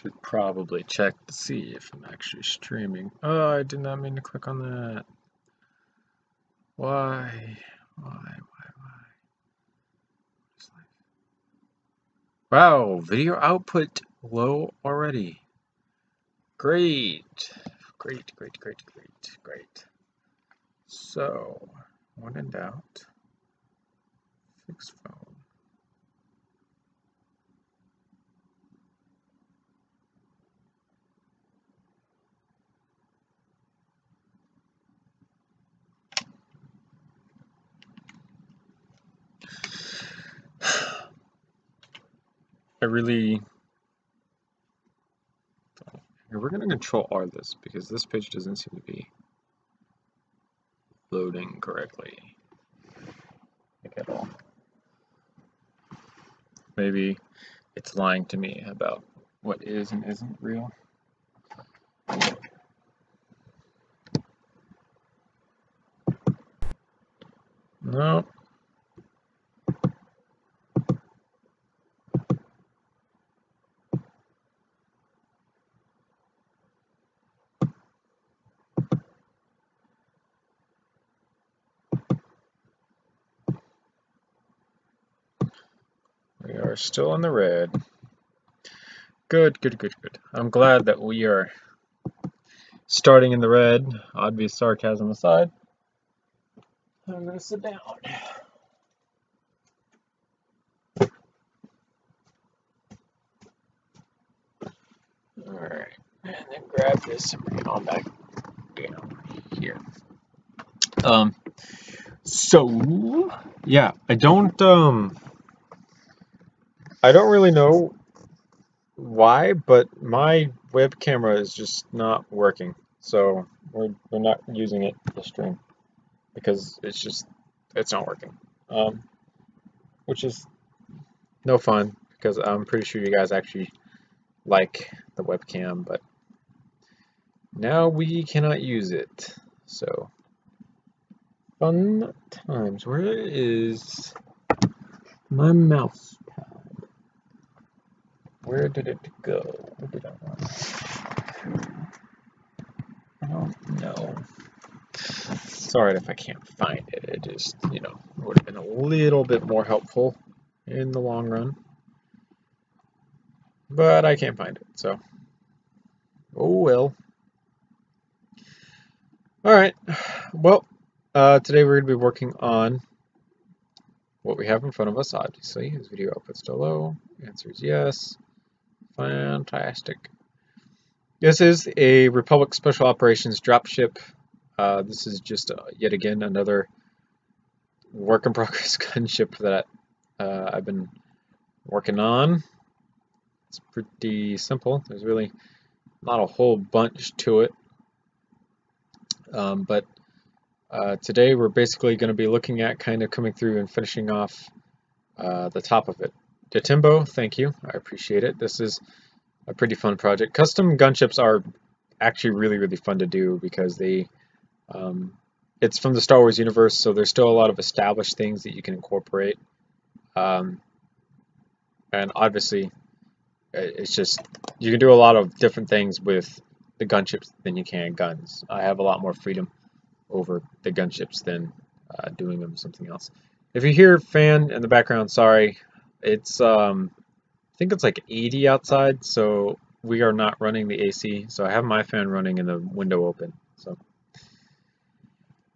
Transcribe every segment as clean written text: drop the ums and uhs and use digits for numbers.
Should probably check to see if I'm actually streaming. Oh, I did not mean to click on that. Why? Why? Wow, video output low already. Great. Great. So, when in doubt, fix phone. We're going to control R this because this page doesn't seem to be loading correctly. Like at all. Maybe it's lying to me about what is and isn't real. No. We are still in the red. Good. I'm glad that we are starting in the red. Obvious sarcasm aside. I'm going to sit down. Alright, and then grab this and bring it on back down here. So yeah, I don't really know why, but my web camera is just not working. So we're not using it to stream because it's not working. Which is no fun because I'm pretty sure you guys actually like the webcam, but now we cannot use it. So fun times. Where is my mouse pad? Where did it go? Where did I want it? I don't know. Sorry if I can't find it. It just, would have been a little bit more helpful in the long run. But I can't find it, so. Oh well. Alright. Well, today we're going to be working on what we have in front of us, obviously. Is video output still low? Answer is yes. Fantastic. This is a Republic Special Operations dropship. This is just yet again another work in progress gunship that I've been working on. It's pretty simple. There's really not a whole bunch to it. But today we're basically going to be looking at kind of coming through and finishing off the top of it. Timbo, thank you. I appreciate it. This is a pretty fun project. Custom gunships are actually really fun to do because they it's from the Star Wars universe, so there's still a lot of established things that you can incorporate. And obviously it's just you can do a lot of different things with the gunships than you can guns. I have a lot more freedom over the gunships than doing them something else. If you hear fan in the background, sorry. It's I think it's like 80 outside, so we are not running the AC. So I have my fan running and the window open. So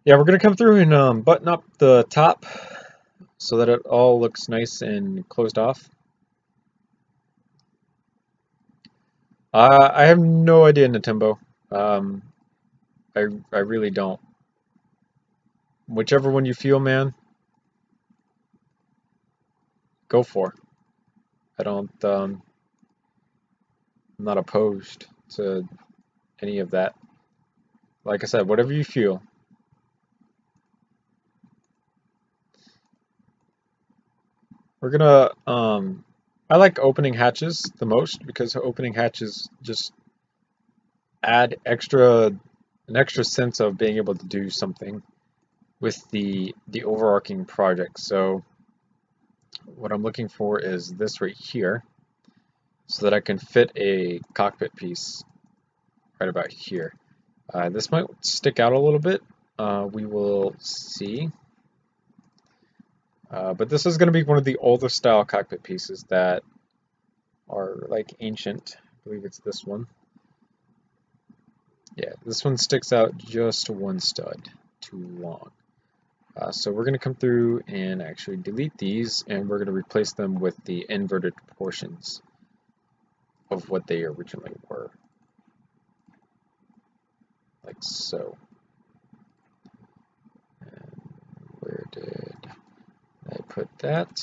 yeah, we're gonna come through and button up the top so that it all looks nice and closed off. I have no idea, Natimbo. I really don't. Whichever one you feel, man, go for. I don't. I'm not opposed to any of that. Like I said, whatever you feel. We're gonna. I like opening hatches the most because opening hatches just add an extra sense of being able to do something with the overarching project. So what I'm looking for is this right here. so that I can fit a cockpit piece right about here. This might stick out a little bit. We will see. But this is going to be one of the older style cockpit pieces that are like ancient. I believe it's this one. Yeah, this one sticks out just one stud too long. So we're going to come through and actually delete these, and we're going to replace them with the inverted portions of what they originally were. Like so. And where did I put that?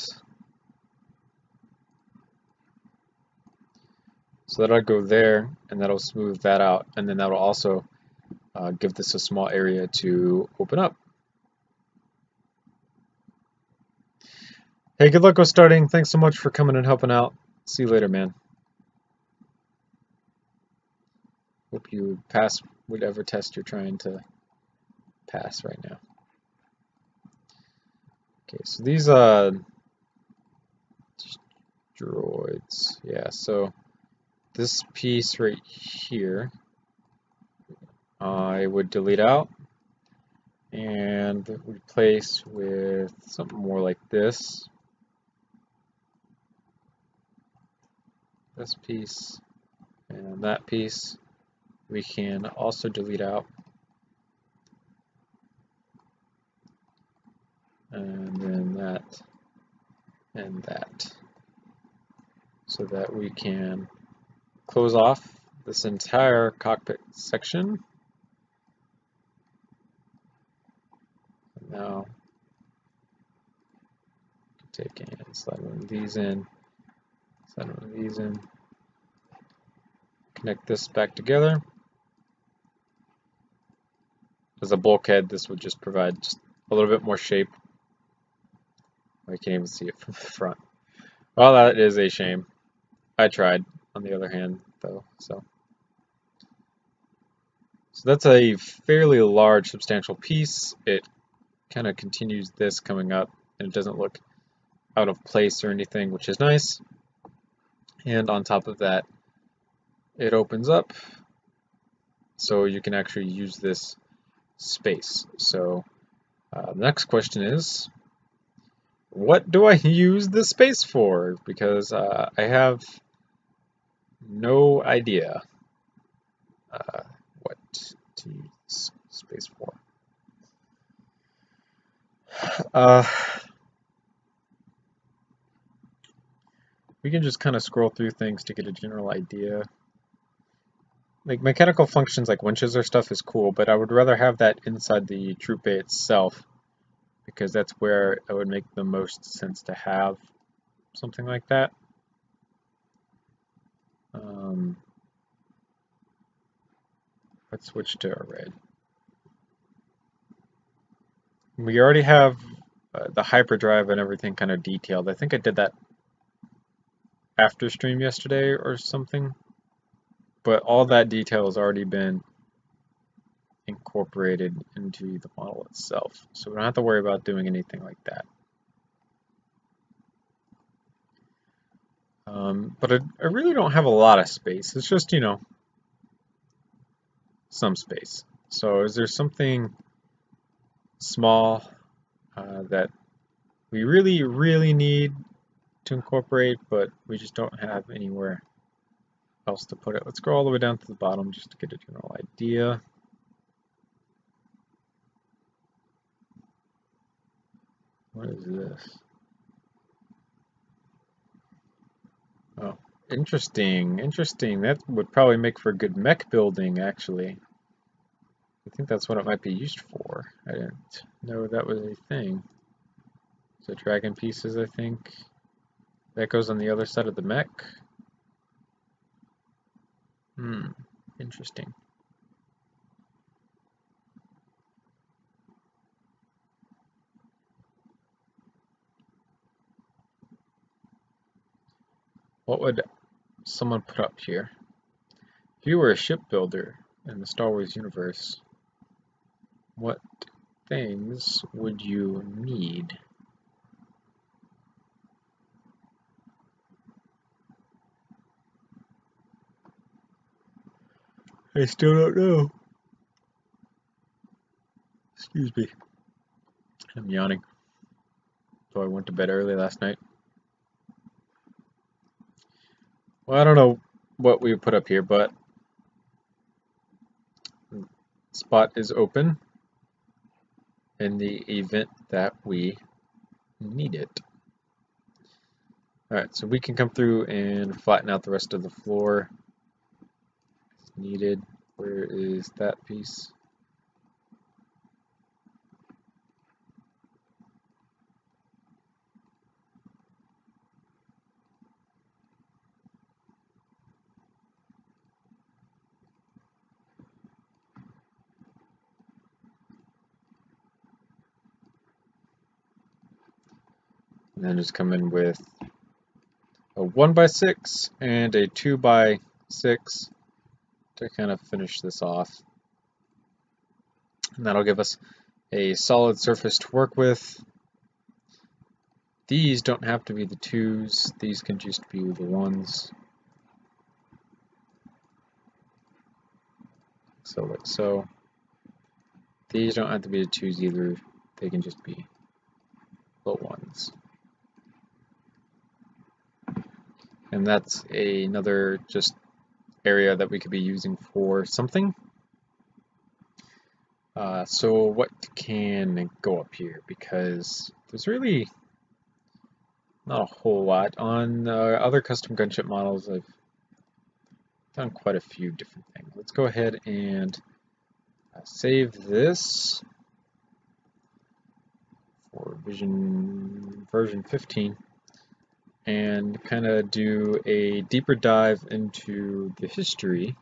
So that'll go there, and that'll smooth that out, and then that'll also give this a small area to open up. Hey, good luck with starting. Thanks so much for coming and helping out. See you later, man. Hope you pass whatever test you're trying to pass right now. Okay, so these droids, yeah, so this piece right here, I would delete out and replace with something more like this. This piece and that piece we can also delete out, and then that and that, so that we can close off this entire cockpit section. Now take and slide one of these in, slide one of these in, connect this back together. As a bulkhead, this would just provide just a little bit more shape. I can't even see it from the front. Well, that is a shame. I tried, on the other hand, though, so that's a fairly large, substantial piece. It kind of continues this coming up, and it doesn't look out of place or anything, which is nice. And on top of that, it opens up, so you can actually use this space. So the next question is, what do I use this space for? Because I have no idea what to use space for. We can just kind of scroll through things to get a general idea. Like mechanical functions like winches or stuff is cool, but I would rather have that inside the troop bay itself, because that's where it would make the most sense to have something like that. Let's switch to a red. We already have the hyperdrive and everything kind of detailed. I think I did that after stream yesterday or something, but all that detail has already been incorporated into the model itself, so we don't have to worry about doing anything like that. But I really don't have a lot of space. It's just, you know, some space. So is there something small that we really need to incorporate, but we just don't have anywhere else to put it? Let's go all the way down to the bottom just to get a general idea. What is this? Oh, interesting, interesting. That would probably make for a good mech building, actually. I think that's what it might be used for. I didn't know that was a thing. So dragon pieces, I think. That goes on the other side of the mech. Interesting. What would someone put up here? If you were a shipbuilder in the Star Wars universe, what things would you need? I still don't know. Excuse me. I'm yawning. So I went to bed early last night. Well, I don't know what we put up here, but spot is open in the event that we need it. Alright, so we can come through and flatten out the rest of the floor as needed. Where is that piece? And then just come in with a 1x6 and a 2x6 to kind of finish this off. And that'll give us a solid surface to work with. These don't have to be the 2s, these can just be the 1s. So like so. These don't have to be the 2s either, they can just be the 1s. And that's another just area that we could be using for something. So what can go up here? Because there's really not a whole lot. On other custom gunship models, I've done quite a few different things. Let's go ahead and save this for version 15 and kind of do a deeper dive into the history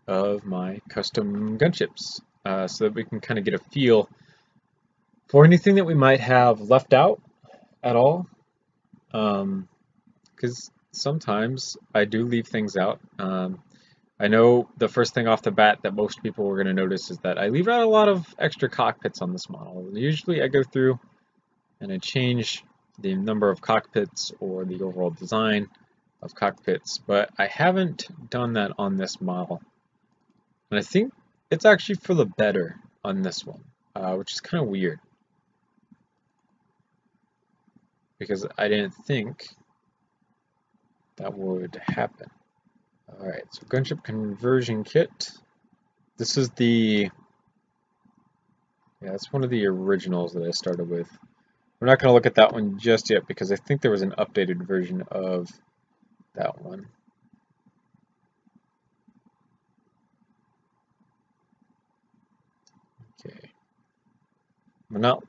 of my custom gunships so that we can kind of get a feel for anything that we might have left out at all, because sometimes I do leave things out. I know the first thing off the bat that most people are going to notice is that I leave out a lot of extra cockpits on this model. Usually I go through and I change the number of cockpits or the overall design of cockpits, but I haven't done that on this model. And I think it's actually for the better on this one, which is kind of weird, because I didn't think that would happen. Alright, so Gunship conversion kit. This is the, yeah, it's one of the originals that I started with. We're not going to look at that one just yet because I think there was an updated version of that one. Okay. We're not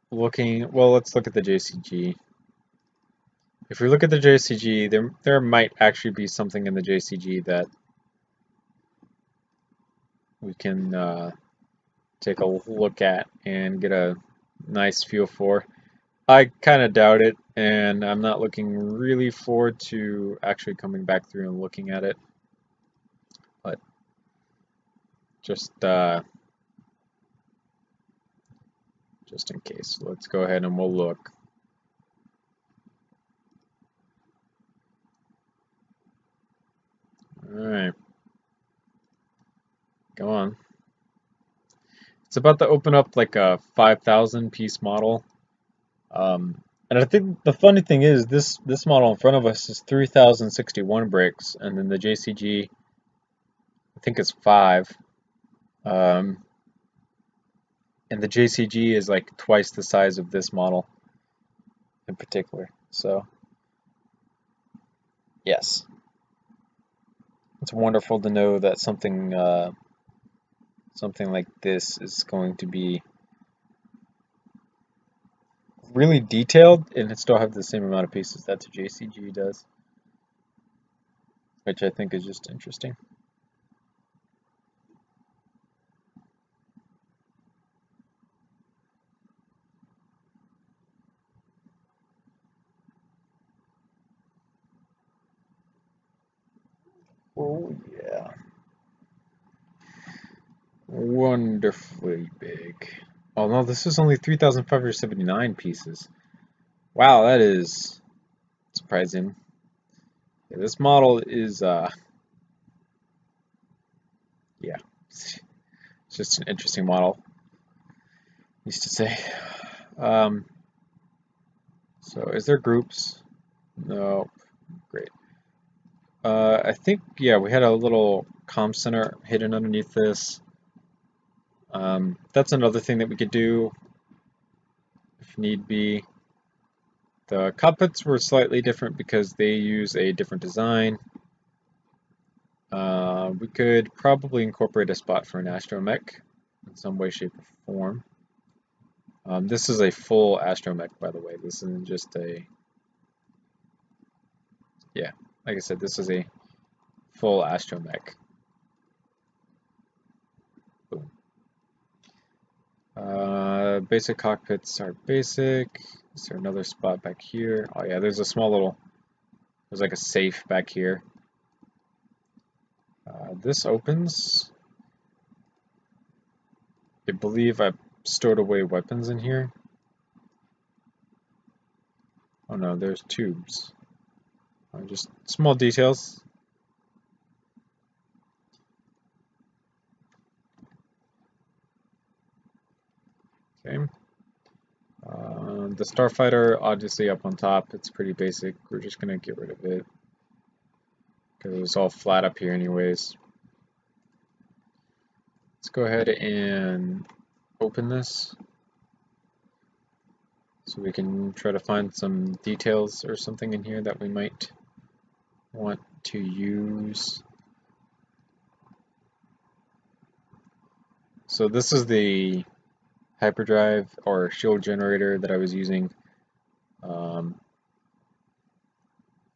looking, well, let's look at the JCG. If we look at the JCG, there might actually be something in the JCG that we can take a look at and get a nice feel for. I kind of doubt it, and I'm not looking really forward to actually coming back through and looking at it. But just in case, let's go ahead and we'll look. Alright. Go on. It's about to open up like a 5,000 piece model. And I think the funny thing is this model in front of us is 3,061 bricks, and then the JCG, I think it's 5. And the JCG is like twice the size of this model in particular. So yes, it's wonderful to know that something like this is going to be really detailed and it still have the same amount of pieces that the JCG does, which I think is just interesting. Oh yeah. Wonderfully big. Oh no, this is only 3,579 pieces. Wow, that is surprising. Yeah, this model is It's just an interesting model, used to say. Um, so is there groups? No. Great. I think, yeah, we had a little comm center hidden underneath this. That's another thing that we could do if need be. The cockpits were slightly different because they use a different design. We could probably incorporate a spot for an astromech in some way, shape, or form. This is a full astromech, by the way. This isn't just a... Yeah, like I said, this is a full astromech. Boom. Basic cockpits are basic. Is there another spot back here? Oh yeah, there's a small little... There's like a safe back here. This opens. I believe I stored away weapons in here. Oh no, there's tubes. Just small details. Okay. The starfighter, obviously up on top, it's pretty basic. We're just gonna get rid of it because it's all flat up here anyways. Let's go ahead and open this so we can try to find some details or something in here that we might want to use. So this is the hyperdrive or shield generator that I was using on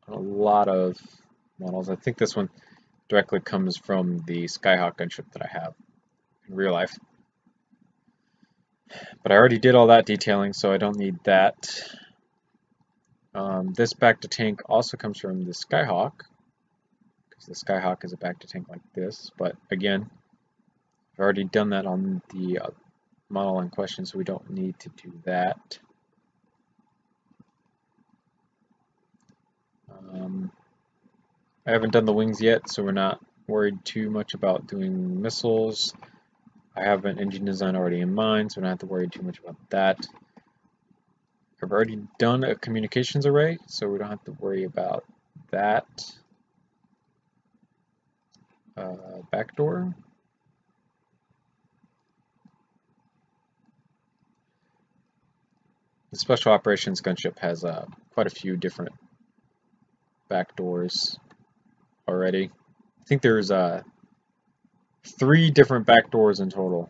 a lot of models. I think this one directly comes from the Skyhawk gunship that I have in real life. But I already did all that detailing, so I don't need that. This back to tank also comes from the Skyhawk, because the Skyhawk is a back to tank like this. But again, I've already done that on the model in question, so we don't need to do that. I haven't done the wings yet, so we're not worried too much about doing missiles. I have an engine design already in mind, so I don't have to worry too much about that. I've already done a communications array, so we don't have to worry about that. Backdoor. The Special Operations Gunship has quite a few different backdoors already. I think there's 3 different backdoors in total.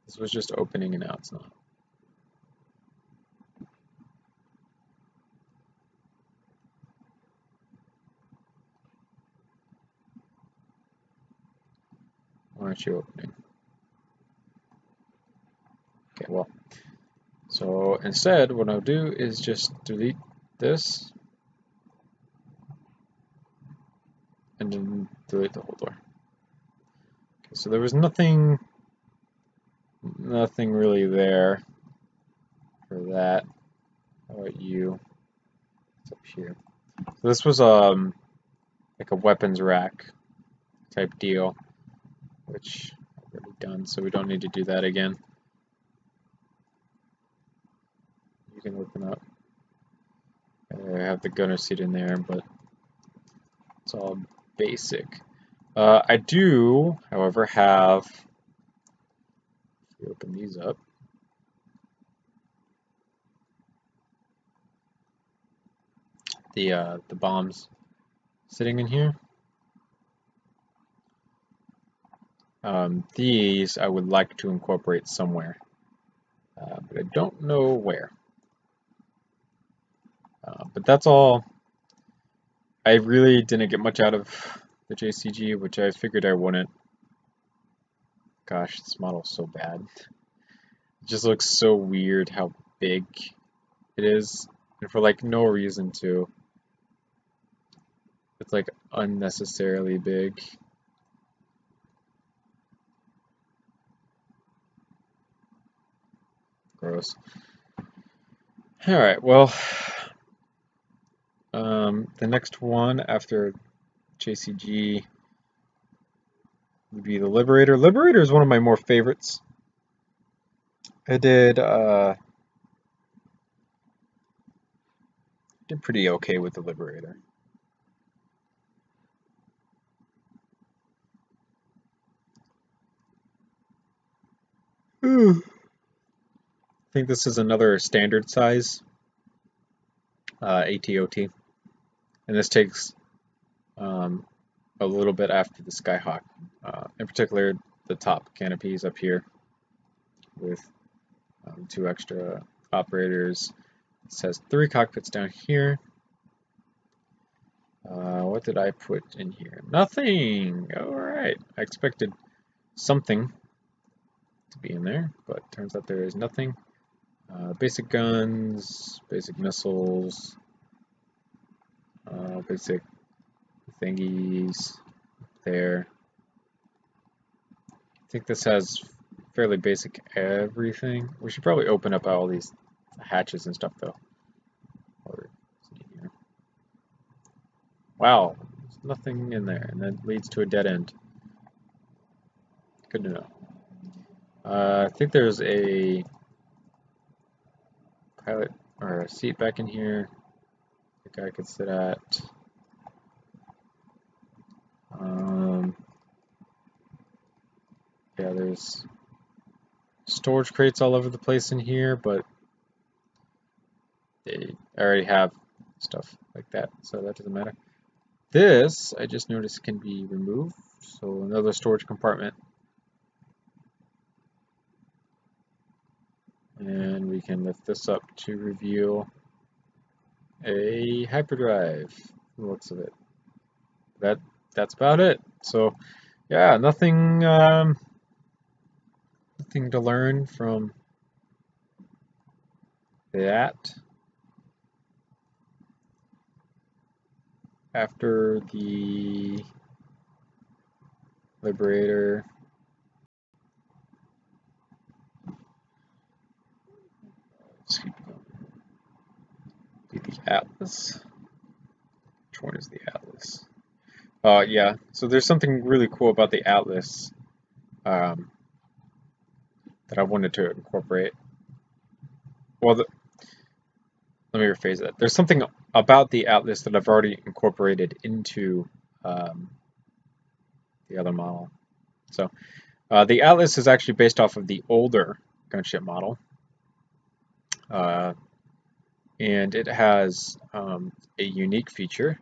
This was just opening and now it's not. Why aren't you opening? Okay, well, so instead what I'll do is just delete this and then delete the whole door. Okay, so there was nothing really there for that. How about you? It's up here. So this was like a weapons rack type deal, which I've already done, so we don't need to do that again. You can open up. I have the gunner seat in there, but it's all basic. I do, however, have, if we open these up, the bombs sitting in here. These I would like to incorporate somewhere, but I don't know where. But that's all. I really didn't get much out of the JCG, which I figured I wouldn't. Gosh, this model's so bad. It just looks so weird how big it is, and for like no reason too. It's like unnecessarily big. Gross. Alright, well, the next one after JCG would be the Liberator. Liberator is one of my more favorites. I did pretty okay with the Liberator. I think this is another standard size ATOT, and this takes a little bit after the Skyhawk. In particular, the top canopies up here with 2 extra operators. It says 3 cockpits down here. What did I put in here? Nothing! Alright, I expected something to be in there, but turns out there is nothing. Basic guns, basic missiles, basic thingies there. I think this has fairly basic everything. We should probably open up all these hatches and stuff though. Wow, there's nothing in there, and that leads to a dead end. Good to know. I think there's a pilot or a seat back in here the guy could sit at. Yeah, there's storage crates all over the place in here, but they already have stuff like that, so that doesn't matter. This, I just noticed, can be removed, so another storage compartment. And we can lift this up to reveal a hyperdrive, from the looks of it. That's about it. So, yeah, nothing to learn from that. After the Liberator, let's keep going. The Atlas. Which one is the Atlas? Yeah, so there's something really cool about the Atlas that I wanted to incorporate. Well, let me rephrase that. There's something about the Atlas that I've already incorporated into the other model. So the Atlas is actually based off of the older Gunship model. And it has a unique feature.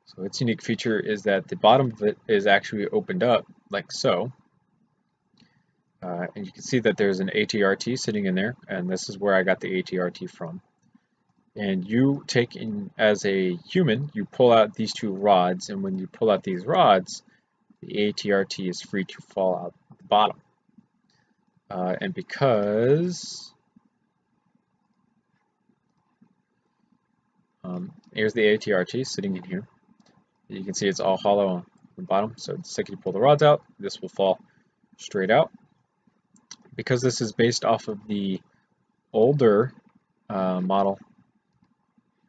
So its unique feature is that the bottom of it is actually opened up like so. And you can see that there's an ATRT sitting in there, and this is where I got the ATRT from. And you take in, as a human, you pull out these 2 rods, and when you pull out these rods, the ATRT is free to fall out the bottom. And because here's the ATRT sitting in here. You can see it's all hollow on the bottom, so the second you pull the rods out, this will fall straight out. Because this is based off of the older model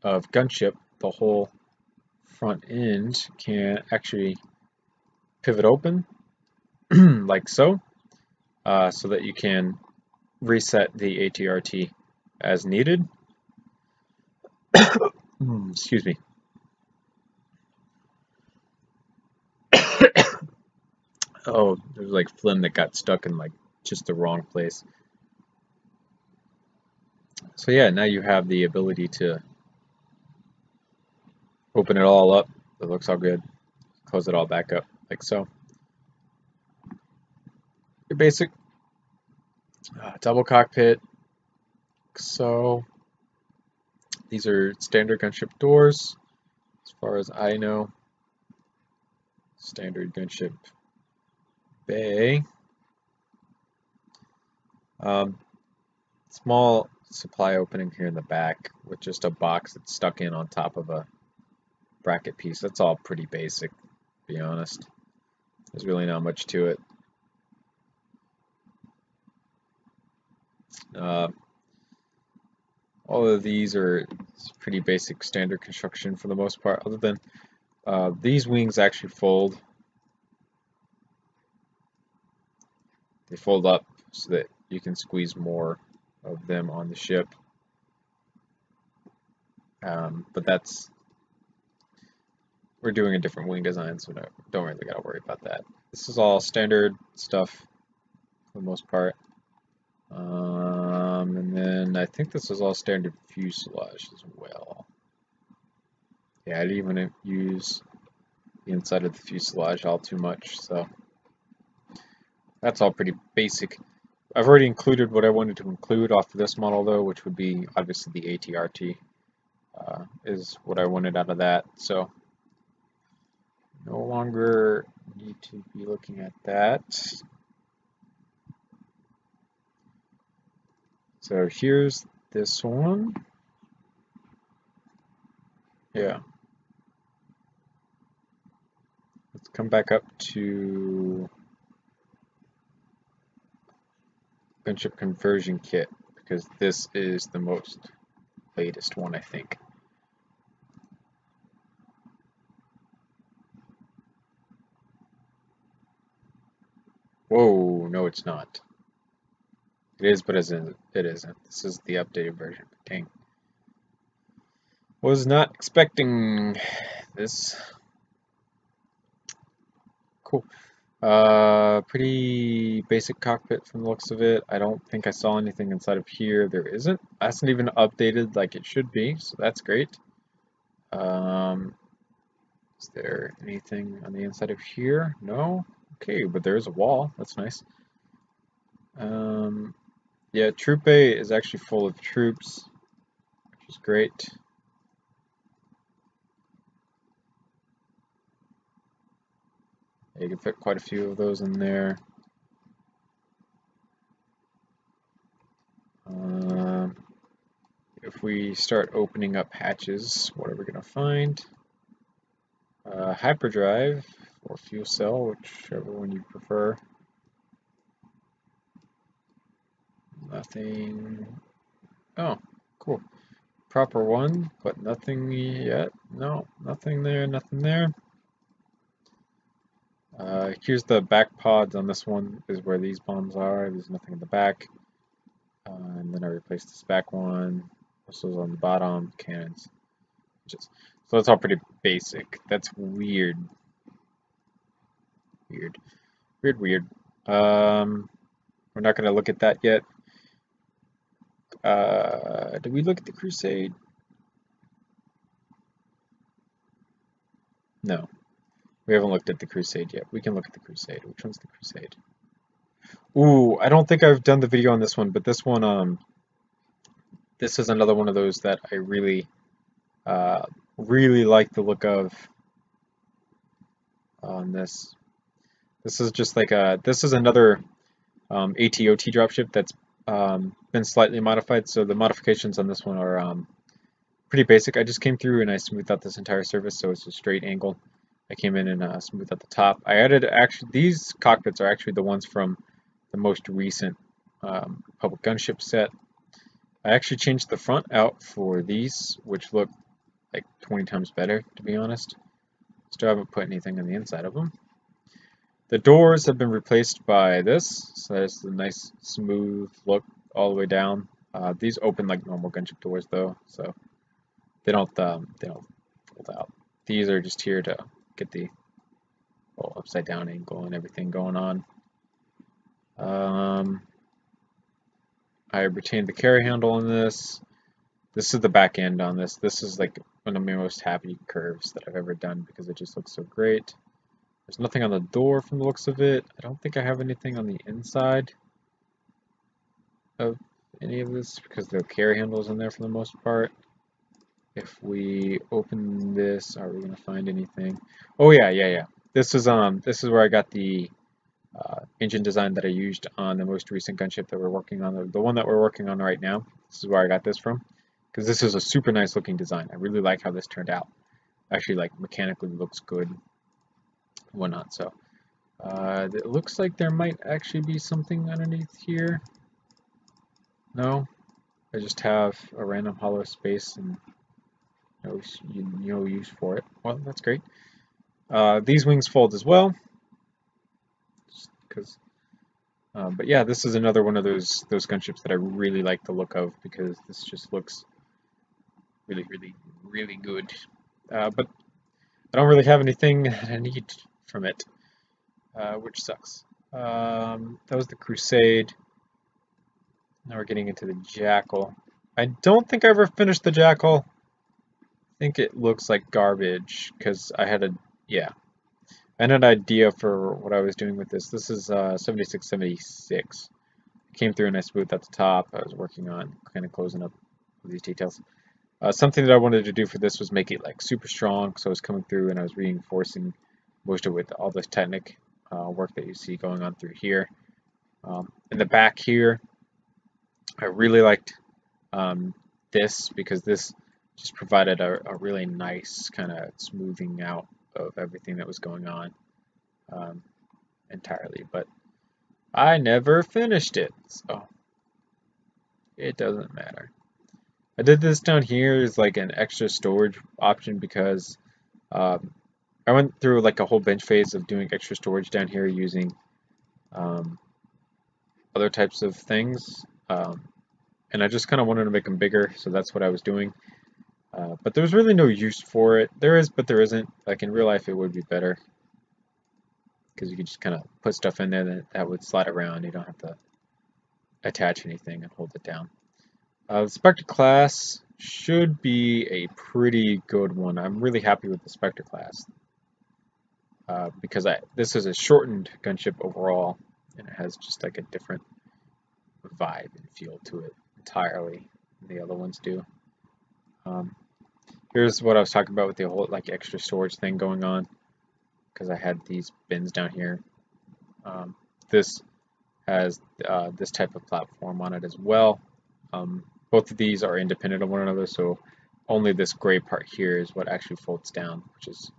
of Gunship, the whole front end can actually pivot open like so, so that you can reset the ATRT as needed. Excuse me. Oh, there's like phlegm that got stuck in like just the wrong place. So yeah, now you have the ability to open it all up. It looks all good. Close it all back up like so. Your basic double cockpit. So these are standard Gunship doors, as far as I know. Standard Gunship bay. Small supply opening here in the back with just a box that's stuck in on top of a bracket piece. That's all pretty basic, to be honest. There's really not much to it. All of these are pretty basic standard construction for the most part, other than These wings actually fold. They fold up so that you can squeeze more of them on the ship. But we're doing a different wing design, so don't really gotta worry about that. This is all standard stuff for the most part. And then I think this is all standard fuselage as well. Yeah, I didn't even use the inside of the fuselage all too much, so that's all pretty basic. I've already included what I wanted to include off of this model though, which would be obviously the ATRT is what I wanted out of that, so no longer need to be looking at that. So here's this one. Yeah. Let's come back up to Gunship conversion kit because this is the most latest one, I think. Whoa, no it's not. It is, but it isn't. This is the updated version. Dang. Was not expecting this. Cool. Pretty basic cockpit from the looks of it. I don't think I saw anything inside of here. There isn't. That's not even updated like it should be, so that's great. Is there anything on the inside of here? No? Okay, but there's a wall. That's nice. Yeah, Troop Bay is actually full of troops, which is great. You can fit quite a few of those in there. If we start opening up hatches, what are we going to find? Hyperdrive or fuel cell, whichever one you prefer. Nothing. Oh, cool. Proper one, but nothing yet. No, nothing there, nothing there. Here's the back pods on this one, is where these bombs are. There's nothing in the back. And then I replaced this back one. This was on the bottom, cannons. So that's all pretty basic. That's weird. Weird. We're not going to look at that yet. Did we look at the Crusade? No. We haven't looked at the Crusade yet. We can look at the Crusade. Which one's the Crusade? Ooh, I don't think I've done the video on this one, but this one, this is another one of those that I really like the look of on this. This is just like this is another ATOT dropship that's been slightly modified. So the modifications on this one are pretty basic. I just came through and I smoothed out this entire surface so it's a straight angle. I came in and smoothed out the top. I added, actually, these cockpits are actually the ones from the most recent public gunship set. I actually changed the front out for these, which look like 20 times better, to be honest. Still haven't put anything on the inside of them. The doors have been replaced by this, so that's a nice smooth look all the way down. These open like normal gunship doors though, so they don't fold out. These are just here to get the whole upside down angle and everything going on. I retained the carry handle on this. This is the back end on this. This is like one of my most happy curves that I've ever done because it just looks so great. There's nothing on the door from the looks of it. I don't think I have anything on the inside of any of this because the carry handle is in there for the most part. If we open this, are we gonna find anything? Oh yeah. This is where I got the engine design that I used on the most recent gunship that we're working on, the one that we're working on right now. This is where I got this from because this is a super nice looking design. I really like how this turned out. Actually, like mechanically looks good and whatnot. So it looks like there might actually be something underneath here. No, I just have a random hollow space and no use for it. Well, that's great. These wings fold as well, because. But yeah, this is another one of those gunships that I really like the look of because this just looks really, really, really good. But I don't really have anything that I need from it, which sucks. That was the Crusade. Now we're getting into the Jackal. I don't think I ever finished the Jackal. I think it looks like garbage because yeah, I had an idea for what I was doing with this. This is 7676. Came through and I smoothed at the top. I was working on kind of closing up these details. Something that I wanted to do for this was make it like super strong, so I was coming through and I was reinforcing most of it with all this Technic work that you see going on through here. In the back here, I really liked this because this just provided a really nice kind of smoothing out of everything that was going on entirely, but I never finished it, so it doesn't matter. I did this down here as like an extra storage option because um, I went through like a whole bench phase of doing extra storage down here using um, other types of things, and I just kind of wanted to make them bigger, so that's what I was doing. But there's really no use for it. There is, but there isn't. Like in real life, it would be better because you could just kind of put stuff in there that would slide around. You don't have to attach anything and hold it down. The Spectre class should be a pretty good one. I'm really happy with the Spectre class because this is a shortened gunship overall, and it has just like a different vibe and feel to it entirely than the other ones do. Here's what I was talking about with the whole like extra storage thing going on because I had these bins down here. This has this type of platform on it as well. Both of these are independent of one another, so only this gray part here is what actually folds down, which is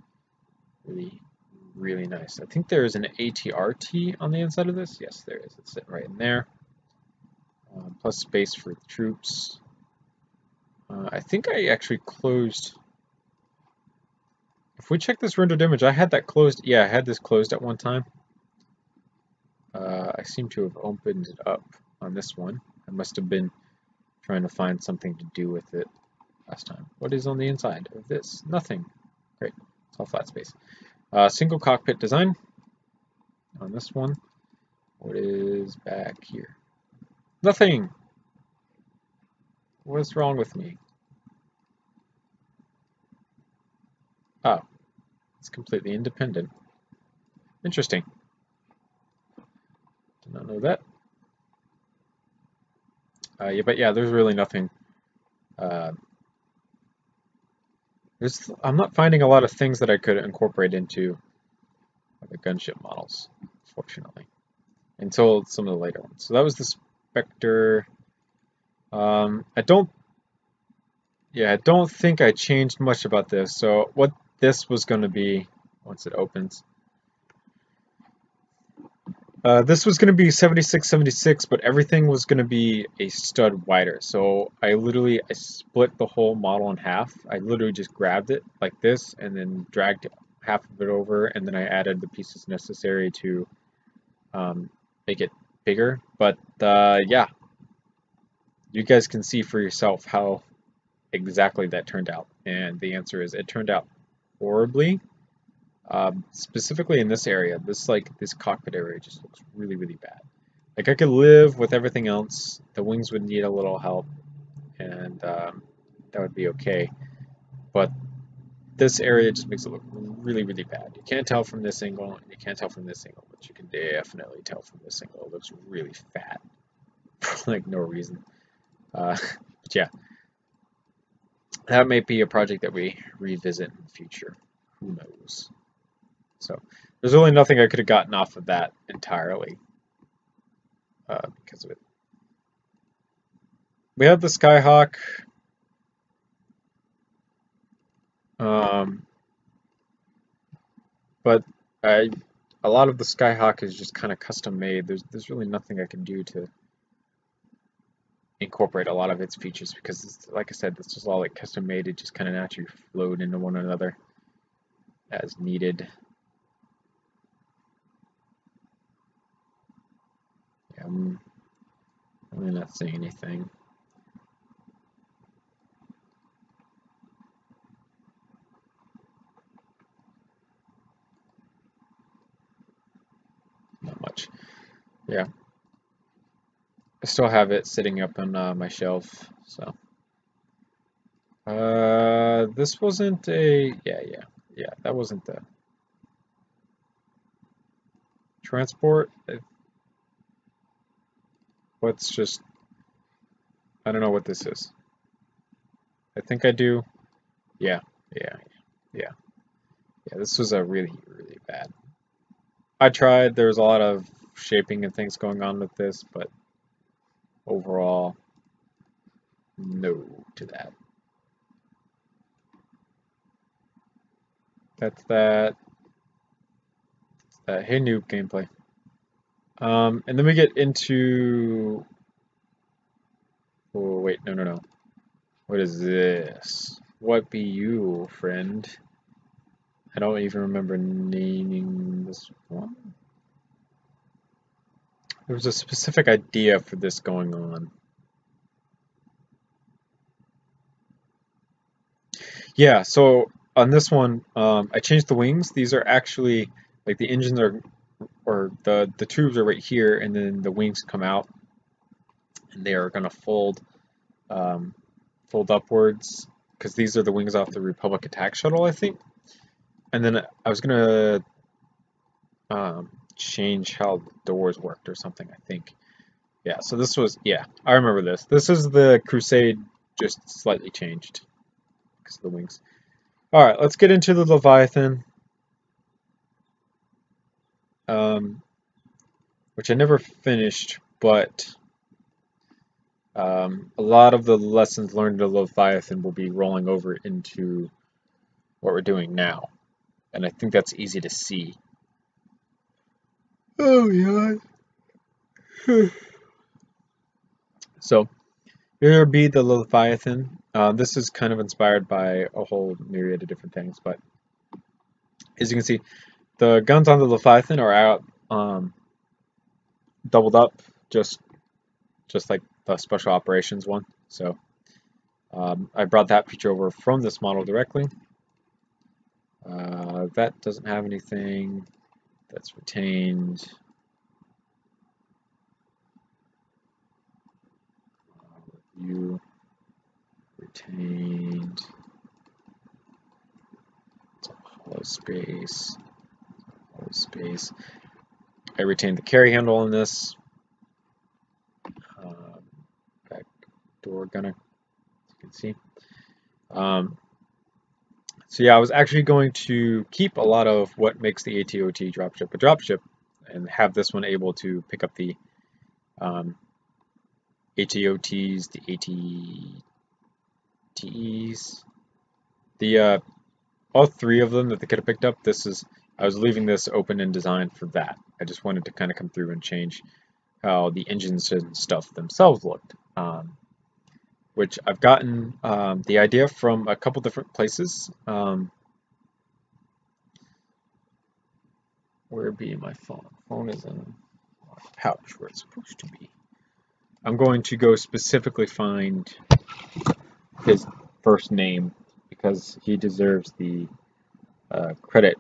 really, really nice. I think there is an ATRT on the inside of this. Yes, there is. It's sitting right in there. Plus space for the troops. I think I actually closed. If we check this rendered image, I had that closed. Yeah, I had this closed at one time. I seem to have opened it up on this one. I must have been trying to find something to do with it last time. What is on the inside of this? Nothing. Great. It's all flat space. Single cockpit design on this one. What is back here? Nothing. What's wrong with me? Oh, it's completely independent. Interesting. Did not know that. Yeah, but yeah, there's really nothing. I'm not finding a lot of things that I could incorporate into the gunship models, fortunately, until some of the later ones. So that was the Spectre. I don't think I changed much about this. So what this was going to be once it opens. This was going to be 7676, but everything was going to be a stud wider. So I split the whole model in half. I literally just grabbed it like this and then dragged half of it over, and then I added the pieces necessary to make it bigger. But yeah, you guys can see for yourself how exactly that turned out. And the answer is it turned out horribly. Specifically in this area, this cockpit area just looks really, really bad. Like I could live with everything else. The wings would need a little help, and that would be okay. But this area just makes it look really, really bad. You can't tell from this angle, and you can't tell from this angle, but you can definitely tell from this angle. It looks really fat for like no reason. But yeah, that may be a project that we revisit in the future. Who knows? So there's really nothing I could have gotten off of that entirely because of it. We have the Skyhawk. But a lot of the Skyhawk is just kind of custom made. There's really nothing I can do to incorporate a lot of its features because, like I said, this is all like custom made. It just kind of naturally flowed into one another. as needed. Yeah, I'm really not seeing anything. Not much. Yeah, I still have it sitting up on my shelf. So, this wasn't a yeah. That wasn't the transport. Let's just I don't know what this is. I think I do. Yeah, yeah, yeah, yeah. This was a really bad. I tried. There was a lot of shaping and things going on with this, but overall, no to that. That's that. Hey, noob gameplay. And then we get into. Oh wait, no. What is this? What be you, friend? I don't even remember naming this one. There was a specific idea for this going on. Yeah, so on this one, I changed the wings. These are actually like the engines are, or the tubes are right here, and then the wings come out, and they are gonna um, fold upwards because these are the wings off the Republic attack shuttle, I think. And then I was gonna change how the doors worked or something, I think. Yeah, so this was, yeah, I remember this. This is the Crusade, just slightly changed because of the wings. All right, let's get into the Leviathan, um, which I never finished, but a lot of the lessons learned in Leviathan will be rolling over into what we're doing now, and I think that's easy to see. Oh, yeah. So, here would be the Leviathan. This is kind of inspired by a whole myriad of different things, but as you can see, the guns on the Leviathan are out doubled up, just like the special operations one. So I brought that feature over from this model directly. That doesn't have anything that's retained. You retained hollow space. Hollow space. I retained the carry handle in this. Back door gunner, as you can see. So yeah, I was actually going to keep a lot of what makes the ATOT dropship a dropship, and have this one able to pick up the ATOTs, the ATTEs, the all three of them that they could have picked up. I was leaving this open and designed for that. I just wanted to kind of come through and change how the engines and stuff themselves looked, which I've gotten the idea from a couple different places. Where be my phone? Phone is in my pouch where it's supposed to be. I'm going to go specifically find his first name because he deserves the credit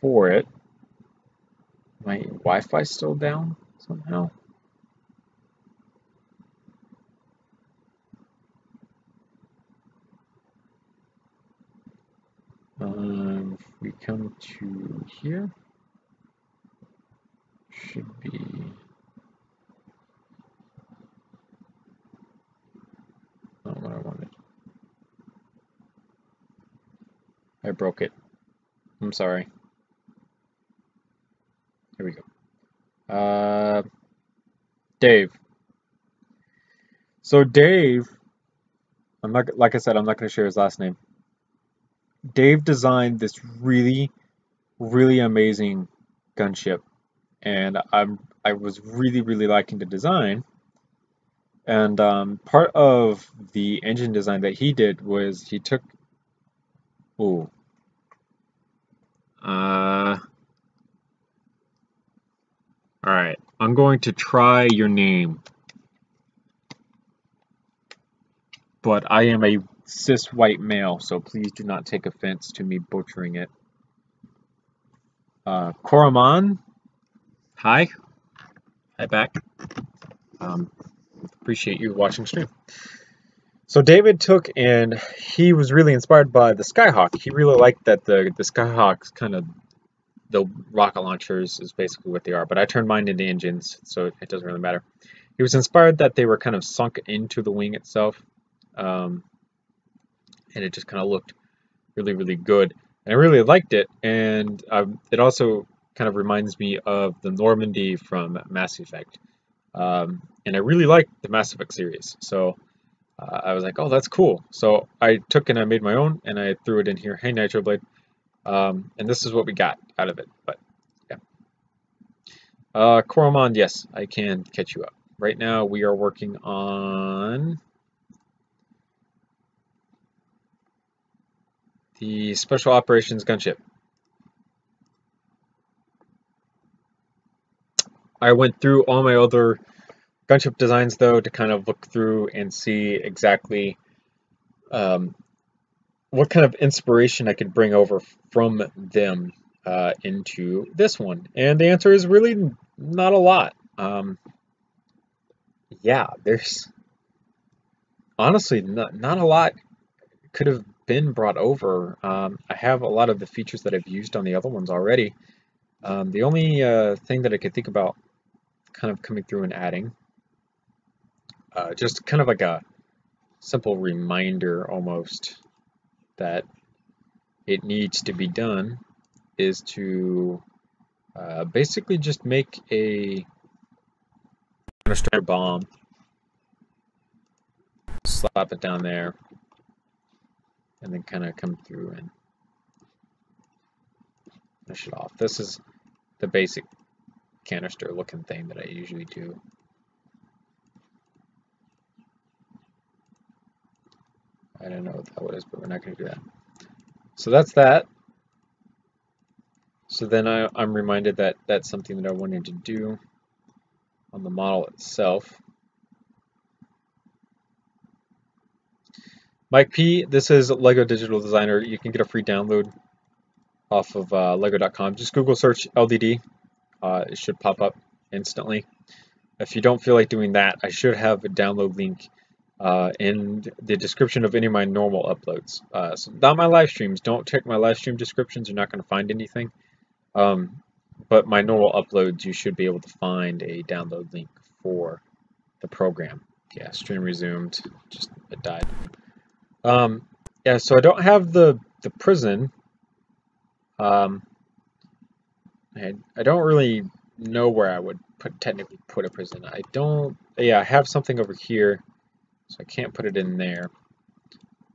for it. My Wi-Fi still down somehow. If we come to here, should be. Not what I wanted. I broke it. I'm sorry. Here we go. Dave. So Dave, I'm not like I said, I'm not going to share his last name. Dave designed this really amazing gunship, and I was really liking the design. And part of the engine design that he did was he took ooh Alright, I'm going to try your name, but I am a cis white male, so please do not take offense to me butchering it. Koroman, hi. Hi back. Appreciate you watching stream. So David took and he was really inspired by the Skyhawk. He really liked that the Skyhawks kind of, the rocket launchers is basically what they are, but I turned mine into engines, so it doesn't really matter. He was inspired that they were kind of sunk into the wing itself, and it just kind of looked really, really good. And I really liked it, and it also kind of reminds me of the Normandy from Mass Effect. And I really liked the Mass Effect series, so I was like, oh, that's cool. So I took and I made my own, and I threw it in here. Hey, Nitro Blade. And this is what we got out of it. But yeah, Koromon, yes, I can catch you up. Right now, we are working on the Special Operations Gunship. I went through all my other gunship designs though to kind of look through and see exactly what kind of inspiration I could bring over from them into this one. And the answer is really not a lot. Yeah, there's honestly not a lot could have been brought over. I have a lot of the features that I've used on the other ones already. The only thing that I could think about kind of coming through and adding, just kind of like a simple reminder almost that it needs to be done, is to basically just make a bomb, slap it down there, and then kind of come through and finish it off. This is the basic canister looking thing that I usually do. I don't know what that is, but we're not going to do that. So that's that. So then I'm reminded that that's something that I wanted to do on the model itself. Mike P, this is Lego Digital Designer. You can get a free download off of lego.com. Just Google search LDD. It should pop up instantly. If you don't feel like doing that, I should have a download link in the description of any of my normal uploads. So not my live streams. Don't check my live stream descriptions. You're not going to find anything. But my normal uploads, you should be able to find a download link for the program. Yeah, stream resumed. Just it died. Yeah, so I don't have the prison. I don't really know where I would technically put a prison. I don't. Yeah, I have something over here, so I can't put it in there.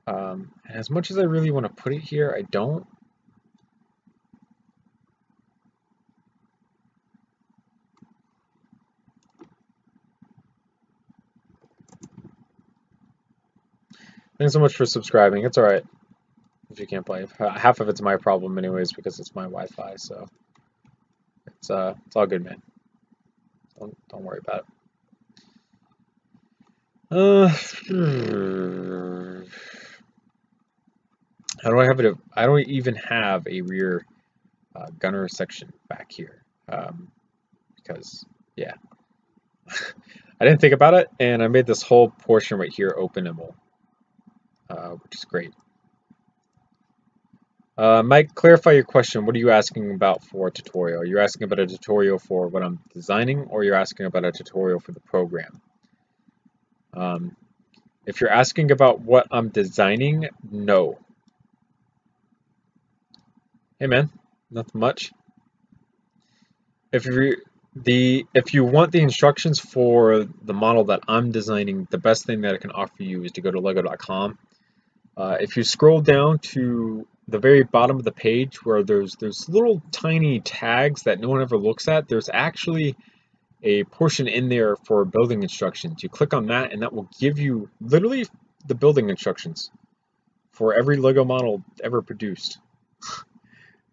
As much as I really want to put it here, I don't. Thanks so much for subscribing. It's alright if you can't play. Half of it's my problem anyways because it's my Wi-Fi, so it's all good, man. Don't worry about it. How do I have it? I don't even have a rear gunner section back here because yeah, I didn't think about it, and I made this whole portion right here openable, which is great. Mike, clarify your question. What are you asking about for a tutorial? Are you asking about a tutorial for what I'm designing, or you're asking about a tutorial for the program? If you're asking about what I'm designing, no. Hey man, nothing much. If you want the instructions for the model that I'm designing, the best thing that I can offer you is to go to lego.com. If you scroll down to the very bottom of the page where there's little tiny tags that no one ever looks at, there's actually a portion in there for building instructions. You click on that and that will give you literally the building instructions for every Lego model ever produced.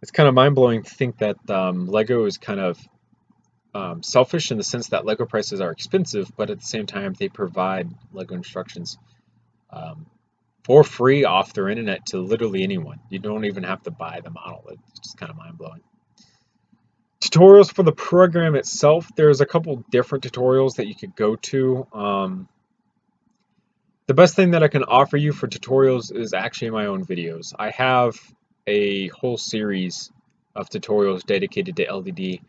It's kind of mind-blowing to think that Lego is kind of selfish in the sense that Lego prices are expensive, but at the same time they provide Lego instructions um, for free off their internet to literally anyone. You don't even have to buy the model. It's just kind of mind-blowing. Tutorials for the program itself, there's a couple different tutorials that you could go to. The best thing that I can offer you for tutorials is actually my own videos. I have a whole series of tutorials dedicated to LDD.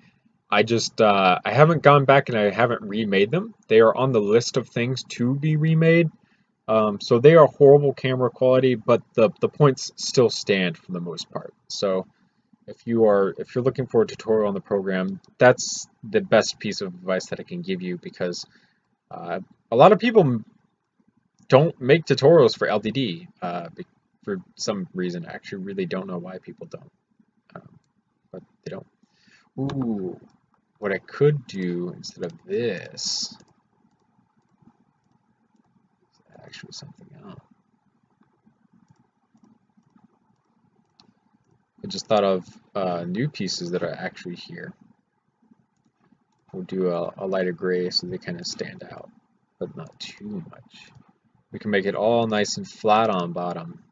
I haven't gone back and I haven't remade them. They are on the list of things to be remade. So they are horrible camera quality, but the points still stand for the most part. So if you're looking for a tutorial on the program, that's the best piece of advice that I can give you, because a lot of people don't make tutorials for LDD for some reason. I actually really don't know why people don't, but they don't. Ooh, what I could do instead of this is actually something else. I just thought of new pieces that are actually here. We'll do a lighter gray so they kind of stand out, but not too much. We can make it all nice and flat on bottom.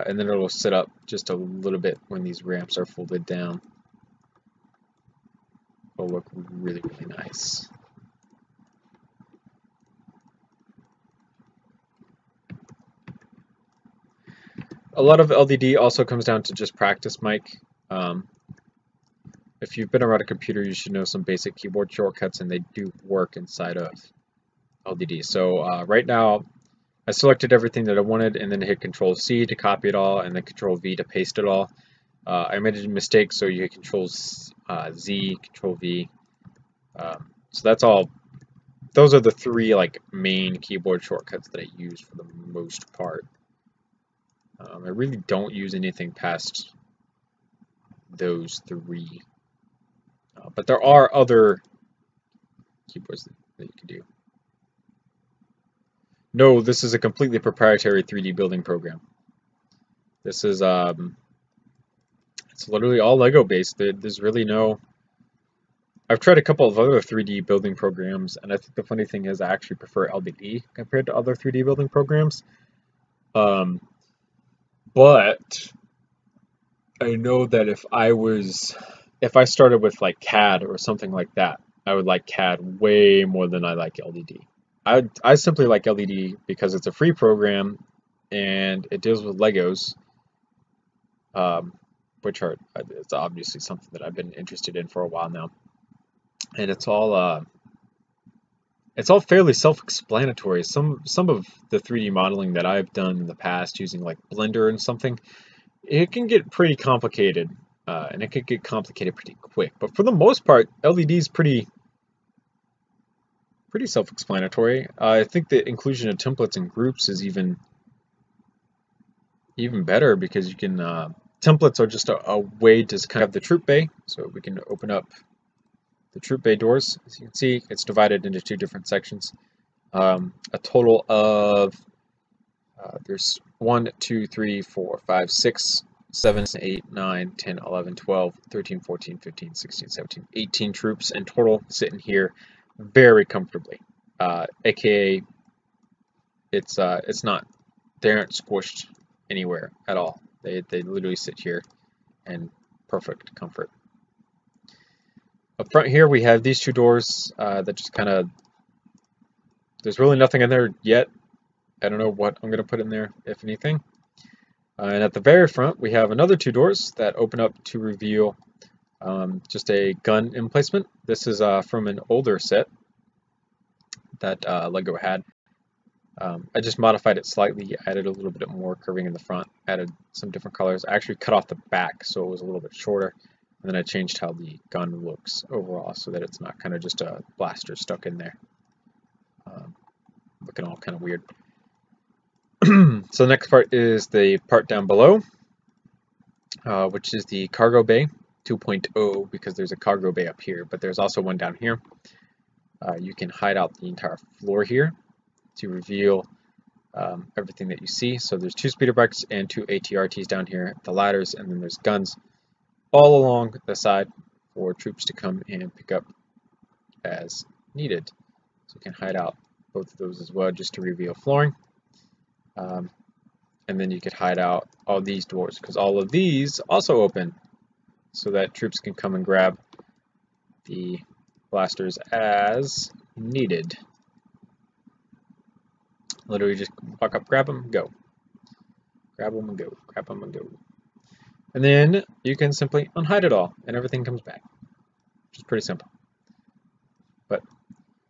And then it'll sit up just a little bit when these ramps are folded down. It'll look really, really nice. A lot of LDD also comes down to just practice, Mike. If you've been around a computer, you should know some basic keyboard shortcuts, and they do work inside of LDD. So right now, I selected everything that I wanted, and then hit Control-C to copy it all, and then Control-V to paste it all. I made a mistake, so you hit Control-Z, Control-V. So that's all. Those are the three main keyboard shortcuts that I use for the most part. I really don't use anything past those three. But there are other keyboards that you can do. No, this is a completely proprietary 3D building program. This is it's literally all Lego based. There's really no. I've tried a couple of other 3D building programs, and I think the funny thing is I actually prefer LDD compared to other 3D building programs. But I know that if I started with like CAD or something like that, I would like CAD way more than I like LDD. I simply like LDD because it's a free program and it deals with Legos, which it's obviously something that I've been interested in for a while now, and it's all fairly self-explanatory. Some of the 3D modeling that I've done in the past using like Blender and something, it can get pretty complicated, and it could get complicated pretty quick. But for the most part, LDD is pretty self-explanatory. I think the inclusion of templates and groups is even better, because you can templates are just a way to kind of have the troop bay. So we can open up the troop bay doors. As you can see, it's divided into two different sections. A total of there's 1, 2, 3, 4, 5, 6, 7, 8, 9, 10, 11, 12, 13, 14, 15, 16, 17, 18 troops in total sitting here very comfortably. AKA, it's not, they aren't squished anywhere at all. They literally sit here in perfect comfort. Up front here we have these two doors that just kind of, there's really nothing in there yet. I don't know what I'm going to put in there, if anything. And at the very front we have another two doors that open up to reveal just a gun emplacement. This is from an older set that Lego had. I just modified it slightly, added a little bit more curving in the front, added some different colors. I actually cut off the back so it was a little bit shorter, and then I changed how the gun looks overall so that it's not kind of just a blaster stuck in there, looking all kind of weird. So the next part is the part down below, which is the cargo bay 2.0, because there's a cargo bay up here, but there's also one down here. You can hide out the entire floor here to reveal everything that you see. So there's 2 speeder bikes and 2 ATRTs down here, the ladders, and then there's guns all along the side for troops to come and pick up as needed. So you can hide out both of those as well just to reveal flooring. And then you could hide out all these doors because all of these also open so that troops can come and grab the blasters as needed. Literally just walk up, grab them, go. Grab them and go, grab them and go. And then you can simply unhide it all and everything comes back, which is pretty simple. But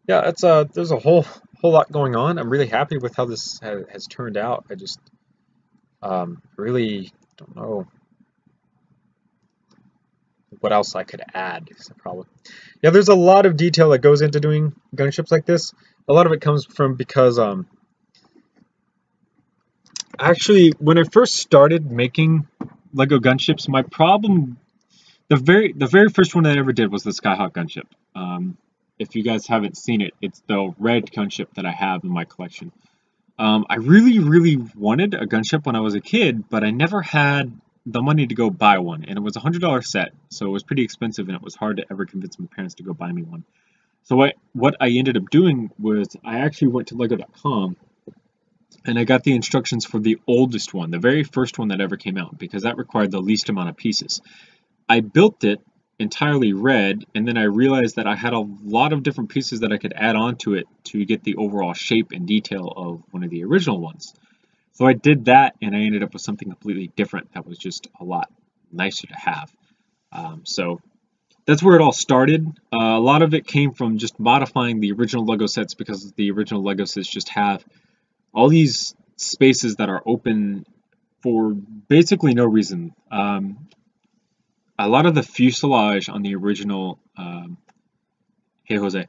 yeah, it's there's a whole lot going on. I'm really happy with how this has turned out. I just really don't know what else I could add is the problem. Yeah, there's a lot of detail that goes into doing gunships like this. A lot of it comes from because actually when I first started making Lego gunships, my problem, the very first one I ever did was the Skyhawk gunship. If you guys haven't seen it, it's the red gunship that I have in my collection. I really wanted a gunship when I was a kid, but I never had the money to go buy one, and it was a $100 set, so it was pretty expensive, and it was hard to ever convince my parents to go buy me one. So what I ended up doing was I actually went to Lego.com, and I got the instructions for the oldest one, the very first one that ever came out, because that required the least amount of pieces. I built it entirely red, and then I realized that I had a lot of different pieces that I could add on to it to get the overall shape and detail of one of the original ones. So I did that, and I ended up with something completely different that was just a lot nicer to have. So that's where it all started. A lot of it came from just modifying the original Lego sets because the original Lego sets just have all these spaces that are open for basically no reason. A lot of the fuselage on the original, hey Jose,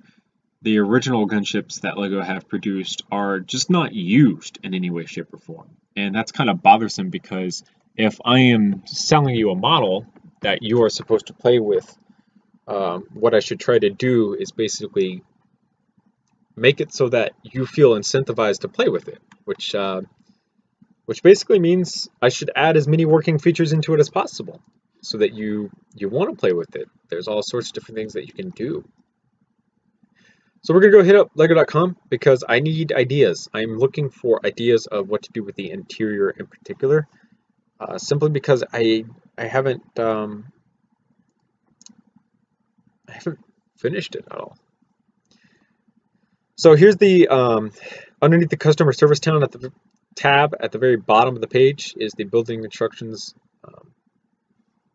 the original gunships that LEGO have produced are just not used in any way, shape, or form. And that's kind of bothersome because if I am selling you a model that you are supposed to play with, what I should try to do is basically make it so that you feel incentivized to play with it, which basically means I should add as many working features into it as possible so that you want to play with it. There's all sorts of different things that you can do. So we're going to go hit up Lego.com because I need ideas. I'm looking for ideas of what to do with the interior in particular, simply because I haven't finished it at all. So here's the underneath the customer service tab at the tab at the very bottom of the page is the building instructions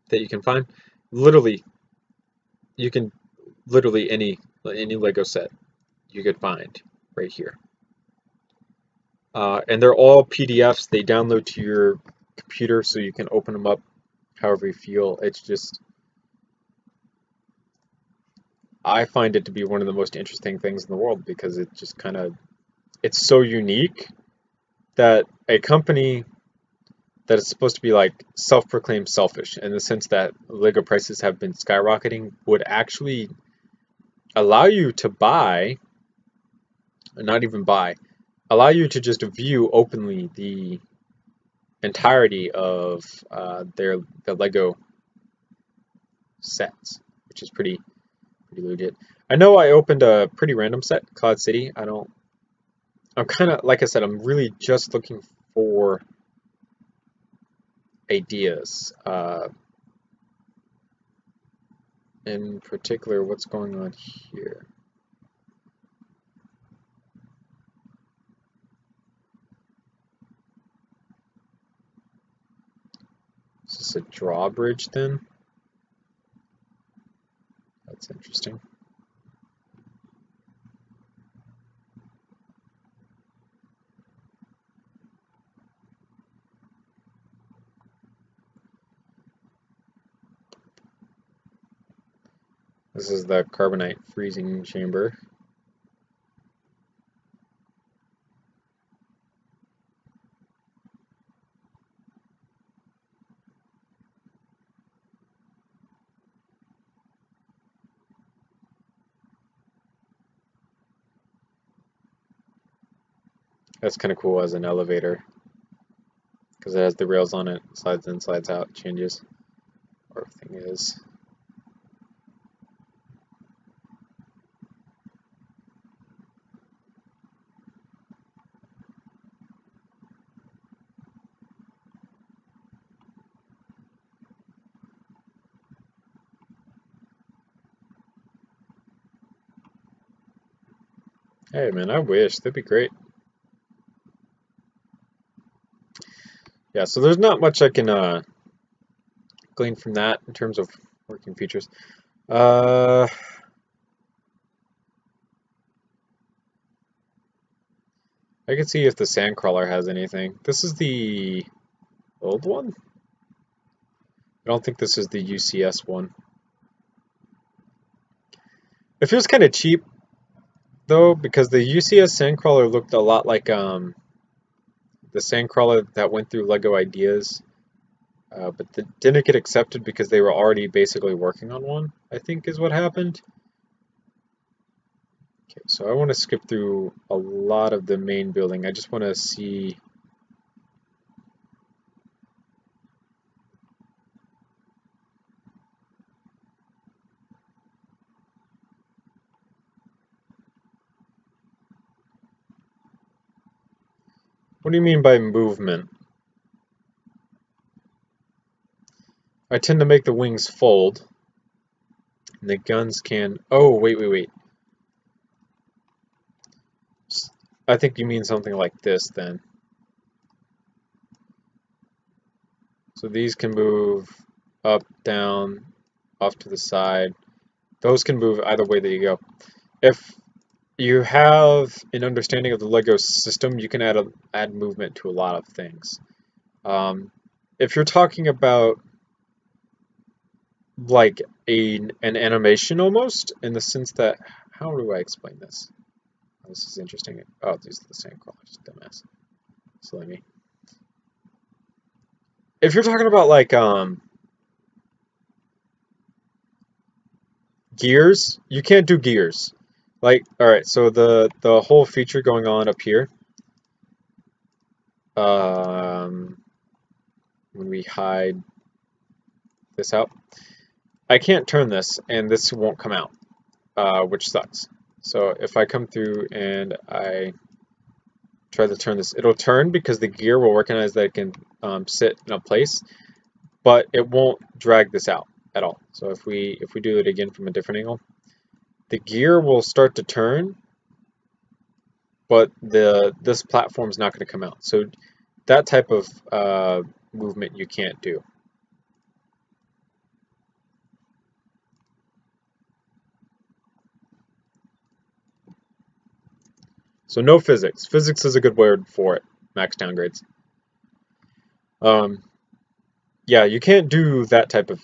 that you can find. Literally, you can any Lego set you could find right here. And they're all PDFs. They download to your computer so you can open them up however you feel. It's just, I find it to be one of the most interesting things in the world because it just kind of, it's so unique that a company that is supposed to be like self-proclaimed selfish in the sense that Lego prices have been skyrocketing would actually allow you to buy, not even buy, allow you to just view openly the entirety of the Lego sets, which is pretty legit. I know I opened a pretty random set, Cloud City. I'm kind of, like I said, I'm really just looking for ideas. In particular, what's going on here? Is this a drawbridge then? That's interesting. This is the carbonite freezing chamber. That's kind of cool as an elevator because it has the rails on it, slides in, slides out, changes. Or thing is. Hey man, I wish. That'd be great. Yeah, so there's not much I can glean from that in terms of working features. I can see if the sandcrawler has anything. This is the old one? I don't think this is the UCS one. It feels kind of cheap though, because the UCS sandcrawler looked a lot like the sandcrawler that went through LEGO Ideas, but didn't get accepted because they were already basically working on one, I think is what happened. Okay, so I want to skip through a lot of the main building. I just want to see. What do you mean by movement? I tend to make the wings fold, and the guns can. Oh, wait. I think you mean something like this then. So these can move up, down, off to the side. Those can move either way that you go. If you have an understanding of the LEGO system, you can add movement to a lot of things. If you're talking about like an animation almost, in the sense that, how do I explain this? Oh, this is interesting. Oh, these are the same colors, dumbass. Silly me. If you're talking about like gears, you can't do gears. Like, all right, so the whole feature going on up here, when we hide this out, I can't turn this, and this won't come out, which sucks. So if I come through and I try to turn this, it'll turn because the gear will recognize that it can sit in a place, but it won't drag this out at all. So if we do it again from a different angle, the gear will start to turn, but this platform is not going to come out. So that type of movement you can't do. So no physics. Physics is a good word for it. Max downgrades. Yeah, you can't do that type of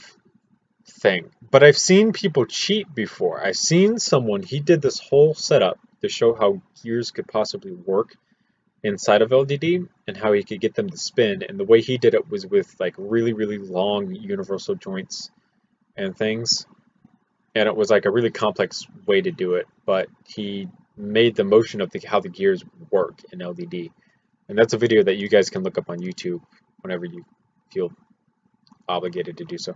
thing. But I've seen people cheat before. I've seen someone, he did this whole setup to show how gears could possibly work inside of LDD and how he could get them to spin. And the way he did it was with like really, really long universal joints and things. And it was like a really complex way to do it, but he made the motion of how the gears work in LDD. And that's a video that you guys can look up on YouTube whenever you feel obligated to do so.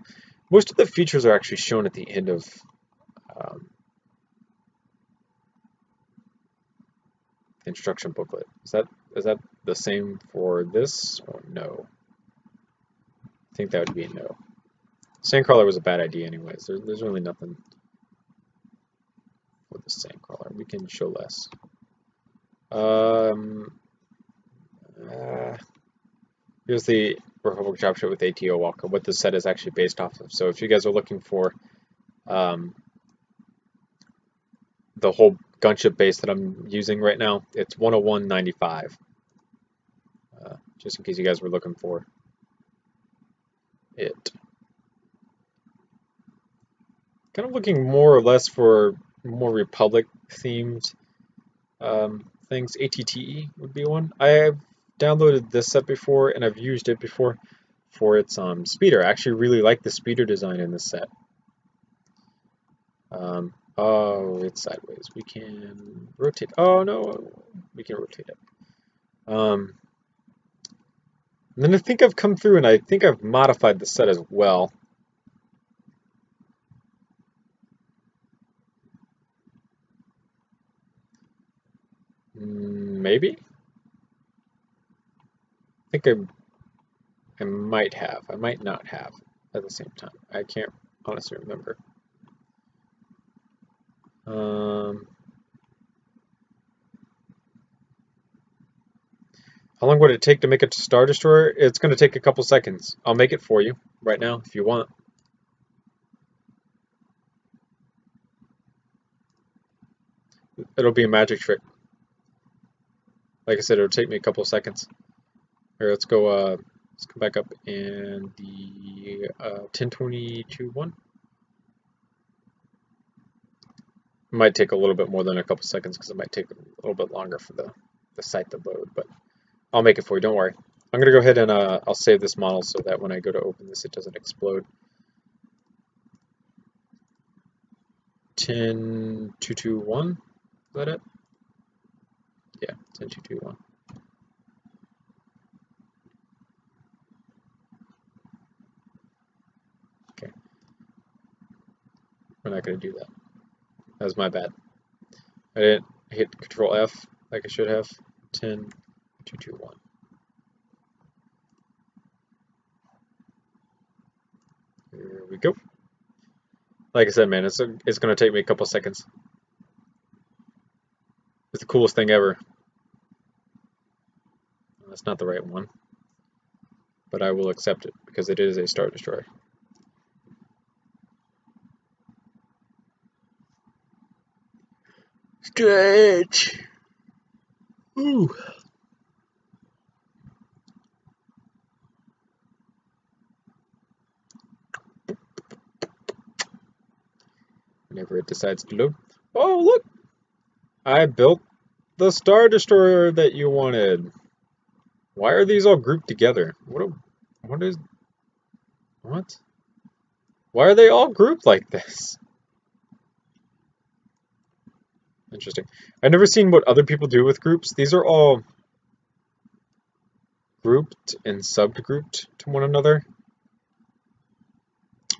Most of the features are actually shown at the end of the instruction booklet. Is that the same for this or no? I think that would be a no. Sandcrawler was a bad idea anyways. There's really nothing with the sandcrawler. We can show less. Here's the Republic dropship with ATO Walker, what this set is actually based off of. So if you guys are looking for the whole gunship base that I'm using right now, it's 101.95. Just in case you guys were looking for it. Kind of looking more or less for more Republic themed things. ATTE would be one. I've downloaded this set before and I've used it before for its speeder. I actually really like the speeder design in this set. Oh, it's sideways. We can rotate. Oh no, we can rotate it. Um, and then I think I've come through and I think I've modified the set as well. Maybe? I think I might have. I might not have at the same time. I can't honestly remember. How long would it take to make a Star Destroyer? It's going to take a couple seconds. I'll make it for you right now if you want. It'll be a magic trick. Like I said, it'll take me a couple seconds. Here, let's go. Let's come back up in the 1022 one. It might take a little bit more than a couple seconds because it might take a little bit longer for the site to load, but I'll make it for you. Don't worry. I'm gonna go ahead and I'll save this model so that when I go to open this, it doesn't explode. 10221. Is that it? Yeah, 10221. Okay. We're not going to do that. That was my bad. I didn't hit Control F like I should have. 10221. Here we go. Like I said, man, it's going to take me a couple seconds. It's the coolest thing ever. That's not the right one, but I will accept it because it is a Star Destroyer. Stretch. Ooh. Whenever it decides to load. Oh, look! I built the Star Destroyer that you wanted. Why are these all grouped together? What? Why are they all grouped like this? Interesting. I've never seen what other people do with groups. These are all grouped and subgrouped to one another.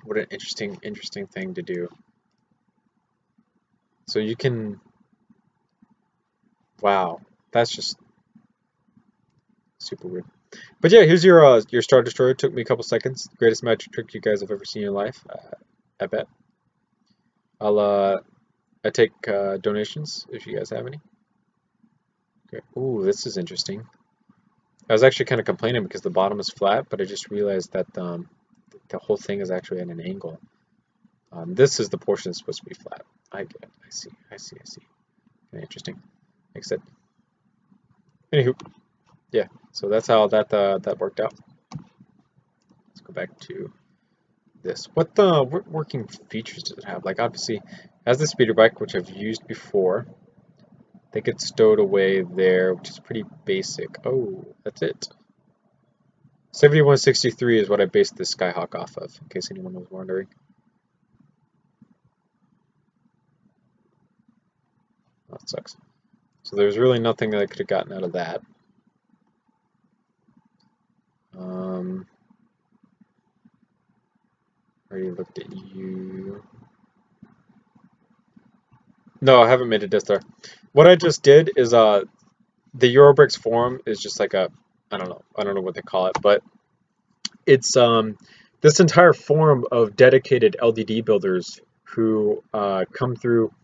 What an interesting thing to do. So you can, wow, that's just super weird. But yeah, here's your Star Destroyer. It took me a couple seconds. Greatest magic trick you guys have ever seen in your life, I bet. I take donations if you guys have any. Okay. Ooh, this is interesting. I was actually kind of complaining because the bottom is flat, but I just realized that the whole thing is actually at an angle. This is the portion that's supposed to be flat. I get it. I see. Kind of interesting. Like I said. Anywho, yeah. So that's how that worked out. Let's go back to this. What working features does it have? Like obviously, it has the speeder bike, which I've used before. I think it's stowed away there, which is pretty basic. Oh, that's it. 7163 is what I based this Skyhawk off of, in case anyone was wondering. Oh, that sucks. So there's really nothing that I could have gotten out of that. Already looked at you. No, I haven't made a Death Star. What I just did is the Eurobricks forum is just like a, I don't know what they call it, but it's this entire forum of dedicated LDD builders who come through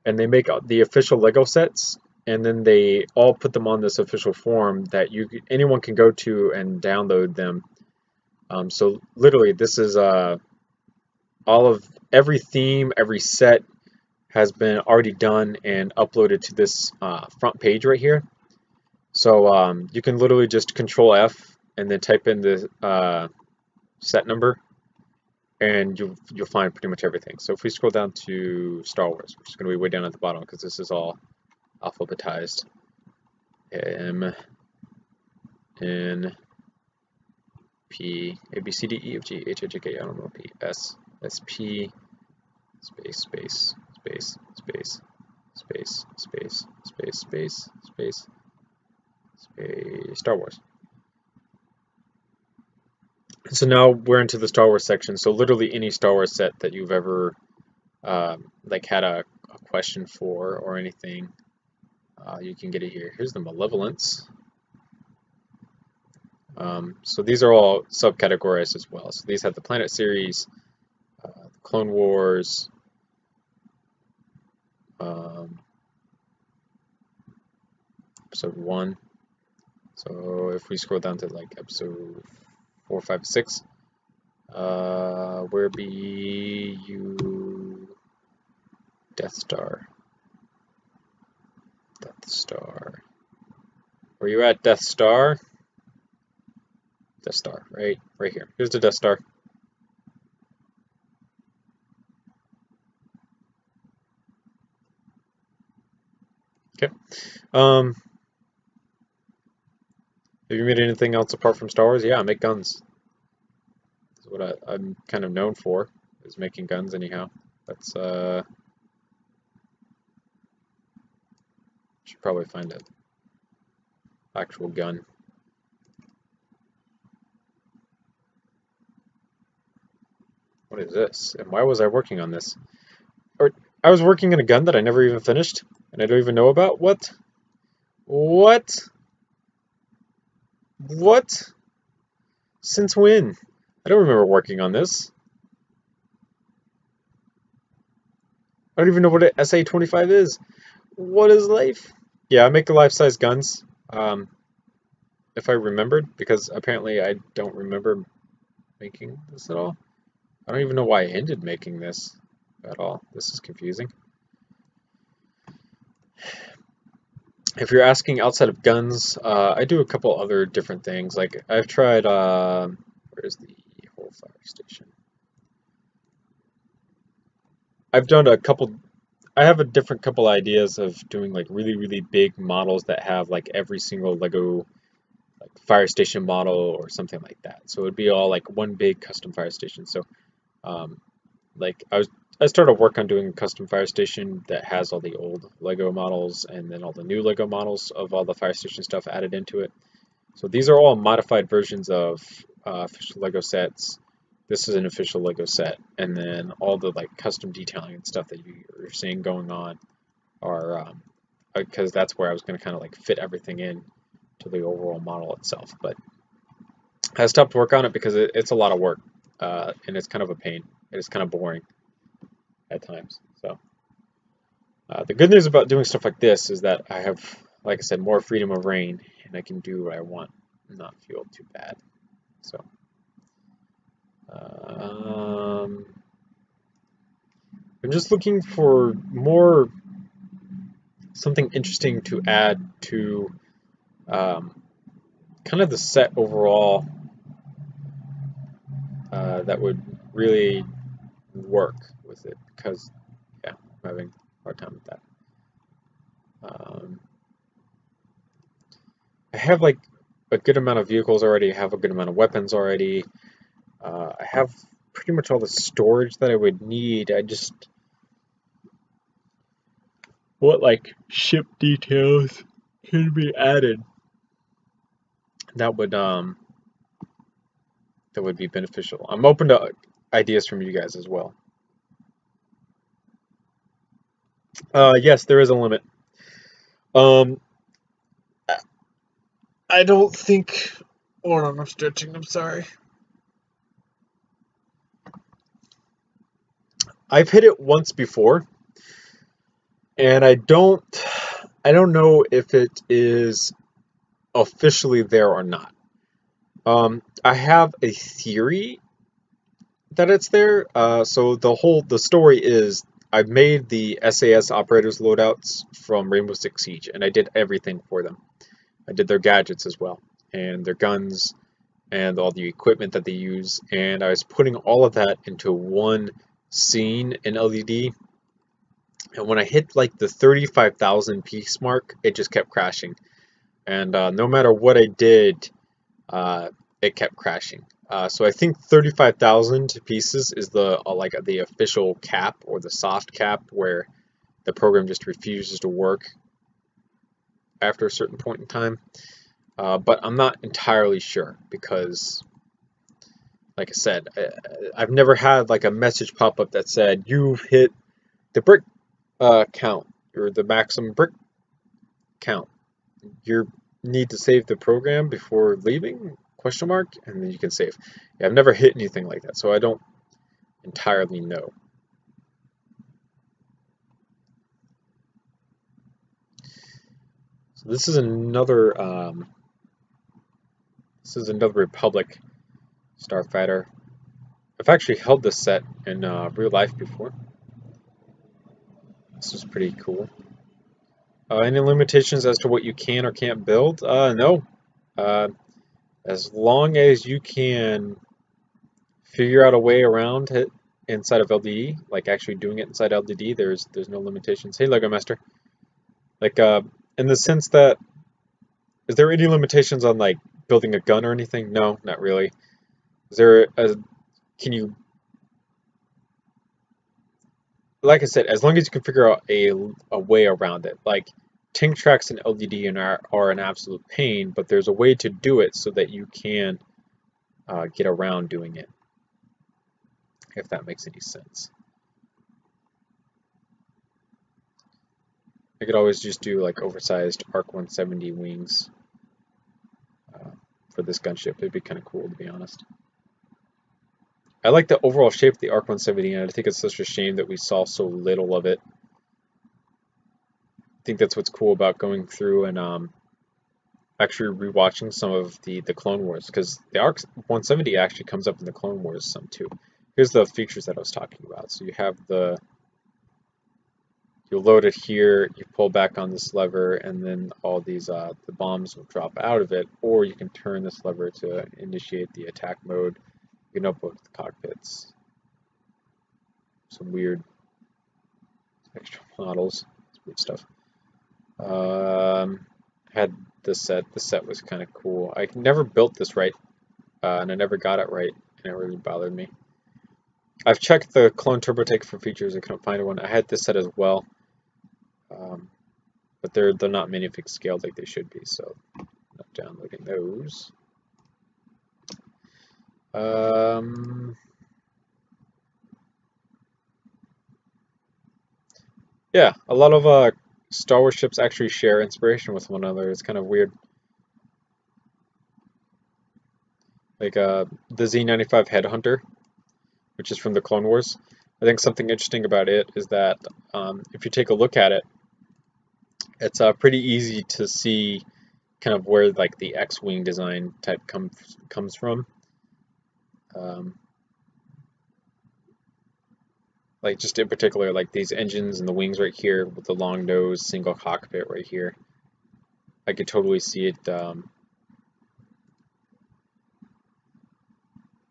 and they make the official Lego sets, and then they all put them on this official forum that anyone can go to and download them. So literally, this is every theme, every set has been already done and uploaded to this front page right here. So you can literally just Control F and then type in the set number, and you'll find pretty much everything. So if we scroll down to Star Wars, which is going to be way down at the bottom because this is all alphabetized. M, N, P, A, B, C, D, E, F, G, H, I, J, K, L, M, N, O, P, S, S, P, space, space, space, space, space, space, space, space, space, Space Star Wars. So now we're into the Star Wars section. So literally any Star Wars set that you've ever like had a question for or anything, you can get it here. Here's the Malevolence. So these are all subcategorized as well. So these have the Planet series, Clone Wars, episode 1. So if we scroll down to like episode 4, 5, 6, where be you? Death Star. Death Star. Where you at, Death Star? Death Star, right here. Here's the Death Star. Okay. Have you made anything else apart from Star Wars? Yeah, I make guns. That's what I'm kind of known for, is making guns anyhow. That's should probably find an actual gun. What is this? And why was I working on this? Or I was working on a gun that I never even finished, and I don't even know about? What? What? What? Since when? I don't remember working on this. I don't even know what an SA-25 is. What is life? Yeah, I make life-size guns. If I remembered, because apparently I don't remember making this at all. I don't even know why I ended making this at all. This is confusing. If you're asking outside of guns, I do a couple other different things. Like I've tried, where's the whole fire station? I've done a couple, I have a different couple ideas of doing like really, really big models that have like every single Lego like fire station model or something like that. So it'd be all like one big custom fire station. So like I started work on doing a custom fire station that has all the old Lego models and then all the new Lego models of all the fire station stuff added into it. So these are all modified versions of official Lego sets. This is an official Lego set, and then all the like custom detailing and stuff that you're seeing going on are because that's where I was going to kind of like fit everything in to the overall model itself. But I stopped work on it because it's a lot of work and it's kind of a pain. It's kind of boring at times. So the good news about doing stuff like this is that I have, like I said, more freedom of reign, and I can do what I want and not feel too bad. So I'm just looking for more something interesting to add to kind of the set overall that would really work with it, because yeah, I'm having a hard time with that. I have like a good amount of vehicles already, I have a good amount of weapons already, I have pretty much all the storage that I would need. I just, what like ship details can be added that would be beneficial. I'm open to ideas from you guys as well. Yes, there is a limit. I don't think. Hold on, I'm stretching. I'm sorry. I've hit it once before, and I don't know if it is officially there or not. I have a theory that it's there. So the story is I've made the SAS operators loadouts from Rainbow Six Siege, and I did everything for them. I did their gadgets as well, and their guns, and all the equipment that they use, and I was putting all of that into one scene in LED. And when I hit like the 35,000 piece mark, it just kept crashing. And no matter what I did, it kept crashing. So I think 35,000 pieces is the like the official cap or the soft cap where the program just refuses to work after a certain point in time. but I'm not entirely sure because, like I said, I've never had like a message pop up that said you've hit the brick count or the maximum brick count. You need to save the program before leaving? Question mark, and then you can save. Yeah, I've never hit anything like that, so I don't entirely know. So this is another Republic starfighter. I've actually held this set in real life before. This is pretty cool. Any limitations as to what you can or can't build? No. Uh, as long as you can figure out a way around it inside of LDD, like actually doing it inside LDD, there's no limitations. Hey, Lego Master. Like, in the sense that, is there any limitations on like building a gun or anything? No, not really. Is there a, can you, like I said, as long as you can figure out a way around it, like tank tracks and LDD are an absolute pain, but there's a way to do it so that you can get around doing it, if that makes any sense. I could always just do like oversized Arc 170 wings for this gunship. It'd be kind of cool, to be honest. I like the overall shape of the Arc 170, and I think it's such a shame that we saw so little of it. I think that's what's cool about going through and actually rewatching some of the Clone Wars, because the Arc 170 actually comes up in the Clone Wars some too. Here's the features that I was talking about. So you have you load it here, you pull back on this lever, and then all these the bombs will drop out of it, or you can turn this lever to initiate the attack mode. You can upload the cockpits. Some weird extra models, weird stuff. Had this set. This set was kind of cool. I never built this right, and I never got it right, and it really bothered me. I've checked the Clone TurboTake for features. I couldn't find one. I had this set as well, but they're not minifig scaled like they should be, so I'm not downloading those. Yeah, a lot of Star Wars ships actually share inspiration with one another. It's kind of weird. Like the Z95 Headhunter, which is from the Clone Wars. I think something interesting about it is that if you take a look at it, it's pretty easy to see kind of where like the X-wing design type comes from. Like just in particular, like these engines and the wings right here with the long nose, single cockpit right here. I could totally see it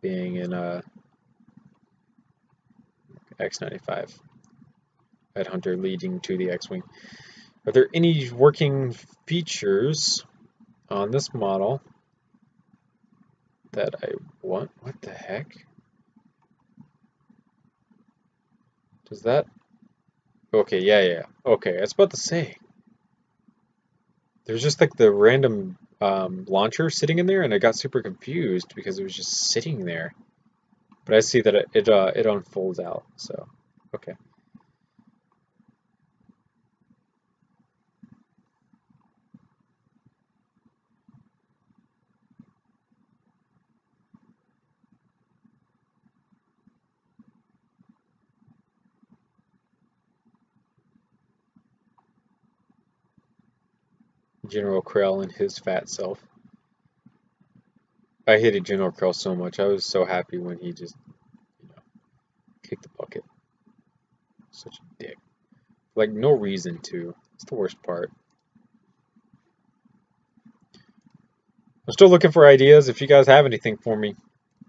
being in a X95 Headhunter leading to the X-wing. Are there any working features on this model that I want? What the heck? Does that? Okay, yeah. Okay, I was about to say. There's just like the random launcher sitting in there, and I got super confused because it was just sitting there. But I see that it unfolds out, so okay. General Krell and his fat self. I hated General Krell so much. I was so happy when he just, you know, kicked the bucket. Such a dick. Like, no reason to. It's the worst part. I'm still looking for ideas. If you guys have anything for me,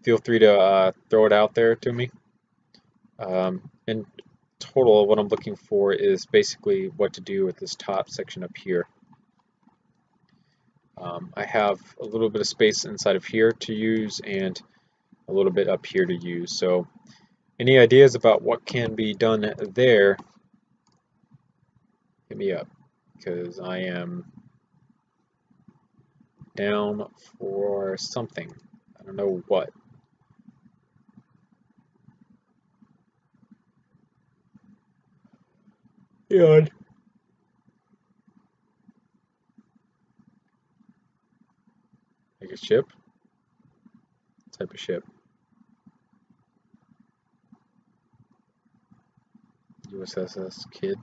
feel free to throw it out there to me. In total, what I'm looking for is basically what to do with this top section up here. I have a little bit of space inside of here to use and a little bit up here to use. So any ideas about what can be done there, hit me up, because I am down for something. I don't know what. God. Like a ship? What type of ship? USS Kid.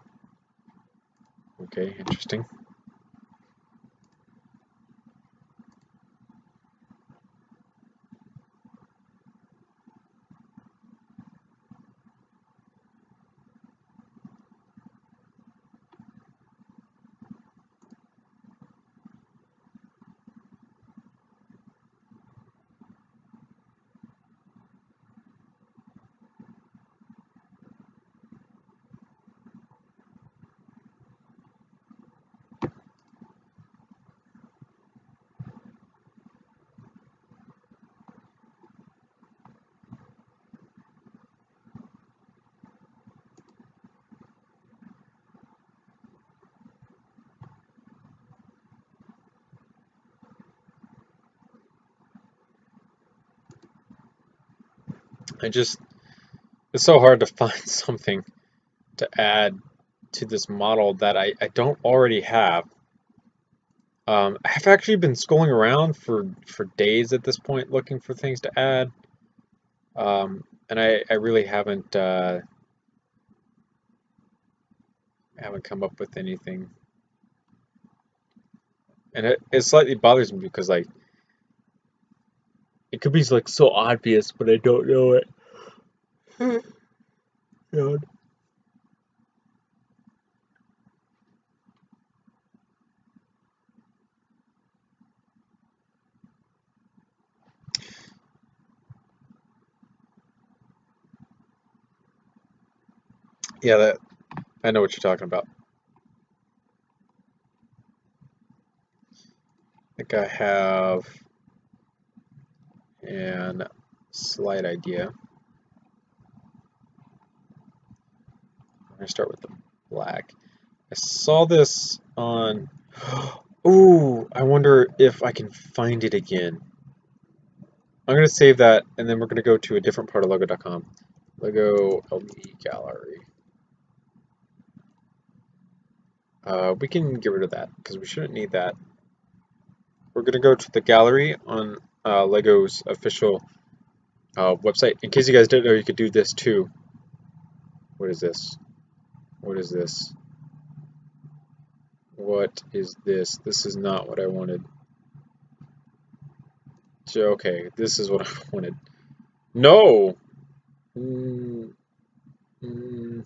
Okay, interesting. It's so hard to find something to add to this model that I don't already have. I've actually been scrolling around for days at this point looking for things to add. And I really haven't come up with anything. And it slightly bothers me because like it could be like so obvious, but I don't know it. God. Yeah, that I know what you're talking about. I think I have an slight idea. I'm gonna start with the black. I saw this on. Ooh, I wonder if I can find it again. I'm gonna save that, and then we're gonna go to a different part of Logo.com. Lego LB Gallery. We can get rid of that because we shouldn't need that. We're gonna go to the gallery on Lego's official website. In case you guys didn't know, you could do this too. What is this? What is this? What is this? This is not what I wanted. Okay, this is what I wanted. No! Mm, mm,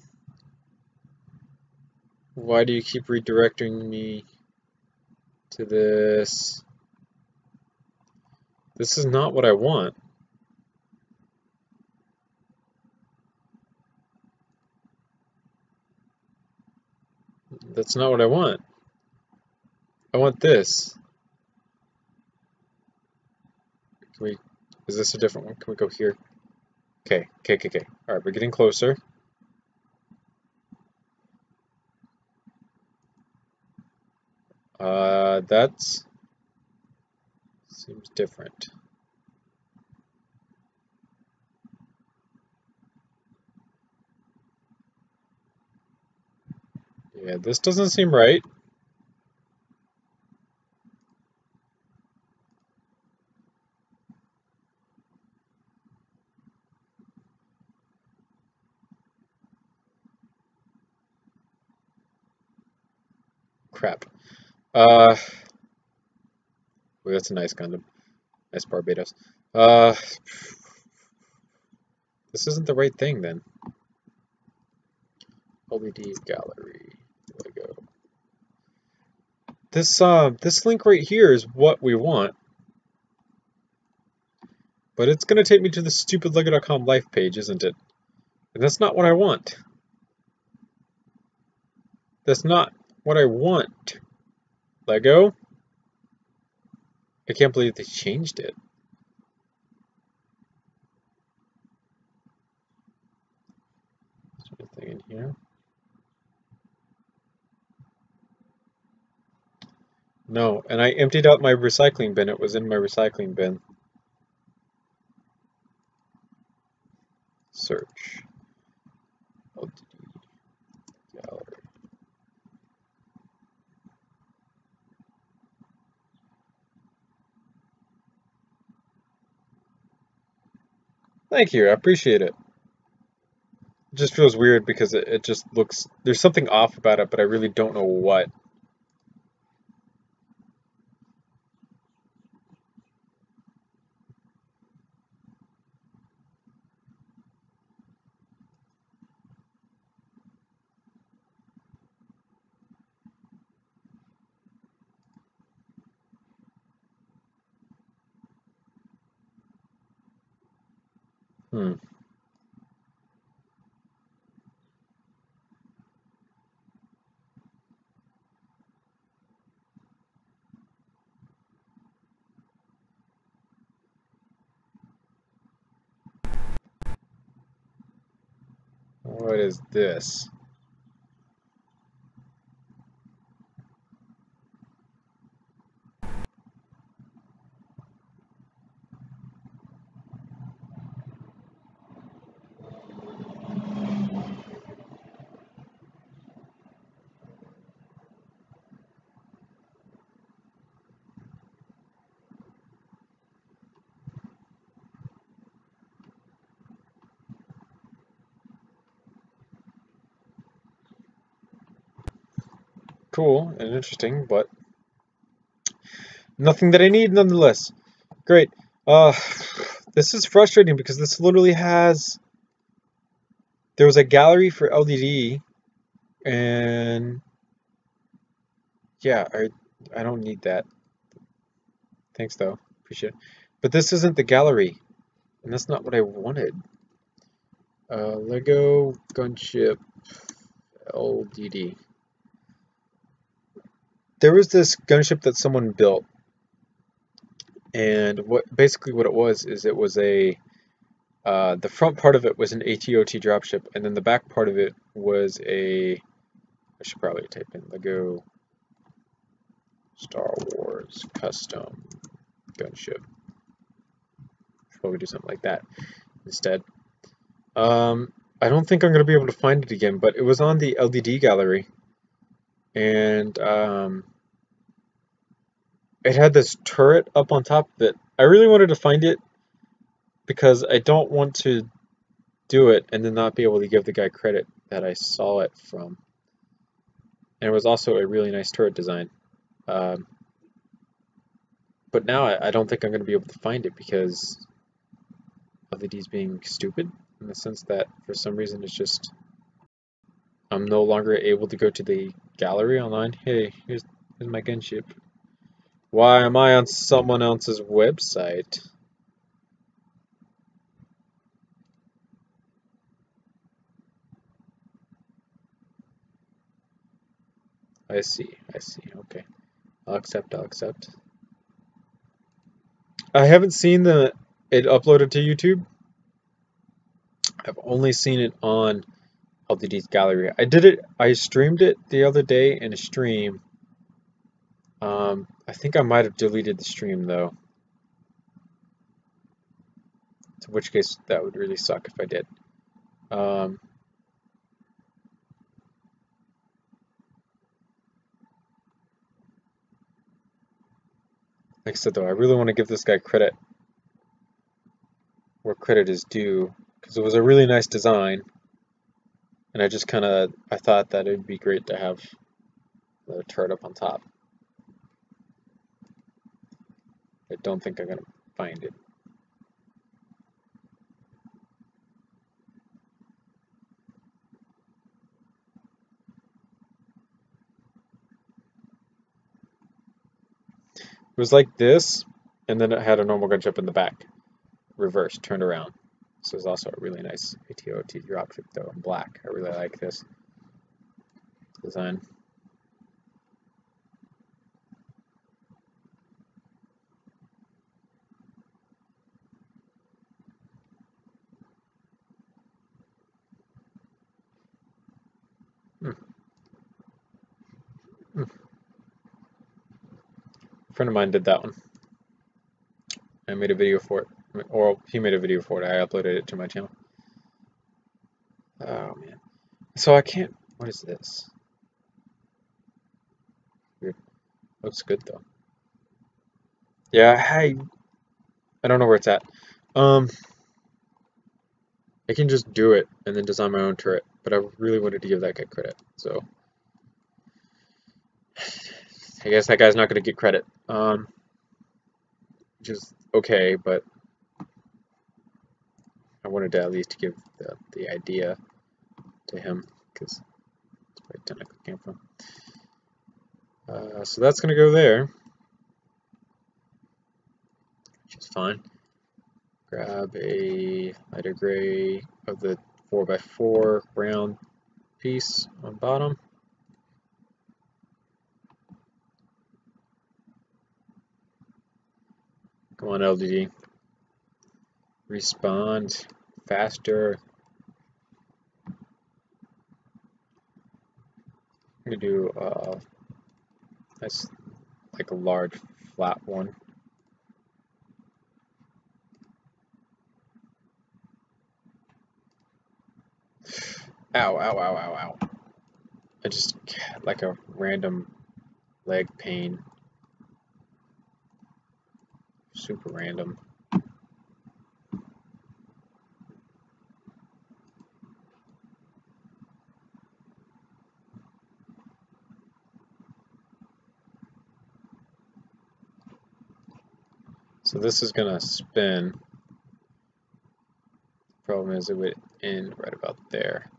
why do you keep redirecting me to this? This is not what I want. That's not what I want. I want this. Can we, is this a different one? Can we go here? Okay. All right, we're getting closer. That's seems different. Yeah, this doesn't seem right. Crap. Ooh, that's a nice Gundam. Nice Barbados. Uh, this isn't the right thing then. LED gallery. Lego. This link right here is what we want. But it's gonna take me to the stupid Lego.com life page, isn't it? And that's not what I want. That's not what I want. Lego? I can't believe they changed it. Is there anything in here? No, and I emptied out my recycling bin. It was in my recycling bin. Search. LTD gallery. Thank you, I appreciate it. It just feels weird because it just looks, there's something off about it, but I really don't know what. Hmm. What is this? Cool and interesting, but nothing that I need nonetheless. Great. Uh, this is frustrating because this literally has, there was a gallery for LDD, and yeah, I don't need that. Thanks though, appreciate it. But this isn't the gallery, and that's not what I wanted. Lego Gunship LDD. There was this gunship that someone built, and what it was is it was a the front part of it was an ATOT dropship, and then the back part of it was a, I should probably type in Lego Star Wars custom gunship. Should probably do something like that instead. I don't think I'm gonna be able to find it again, but it was on the LDD gallery, and it had this turret up on top of it. I really wanted to find it because I don't want to do it and then not be able to give the guy credit that I saw it from. And it was also a really nice turret design. Um, but now I don't think I'm going to be able to find it because LEDs being stupid, in the sense that for some reason it's just, I'm no longer able to go to the gallery online. Hey, here's my gunship. Why am I on someone else's website? I see, okay. I'll accept. I haven't seen it uploaded to YouTube. I've only seen it on LDD's gallery. I streamed it the other day in a stream. I think I might have deleted the stream though. In which case that would really suck if I did. Um, like I said though, I really want to give this guy credit where credit is due, because it was a really nice design, and I thought that it would be great to have the turret up on top. I don't think I'm gonna find it. It was like this, and then it had a normal gunship in the back, reversed, turned around. This is also a really nice ATOT dropship though, in black. I really like this design. Mm, mm. friend of mine did that one. I made a video for it, or he made a video for it. I uploaded it to my channel. Oh man. So I can't. What is this? Weird. Looks good though. Yeah, I don't know where it's at. I can just do it and then design my own turret, but I really wanted to give that guy credit, so I guess that guy's not going to get credit. Which is okay, but I wanted to at least give the idea to him because that's where it technically came from. So that's going to go there, which is fine. Grab a lighter gray of the 4x4 round piece on bottom. Come on, LGD. Respond faster. I'm gonna do that's like a large flat one. Ow, ow, ow, ow, ow. I just like a random leg pain. Super random. So this is gonna spin. Problem is it would end right about there.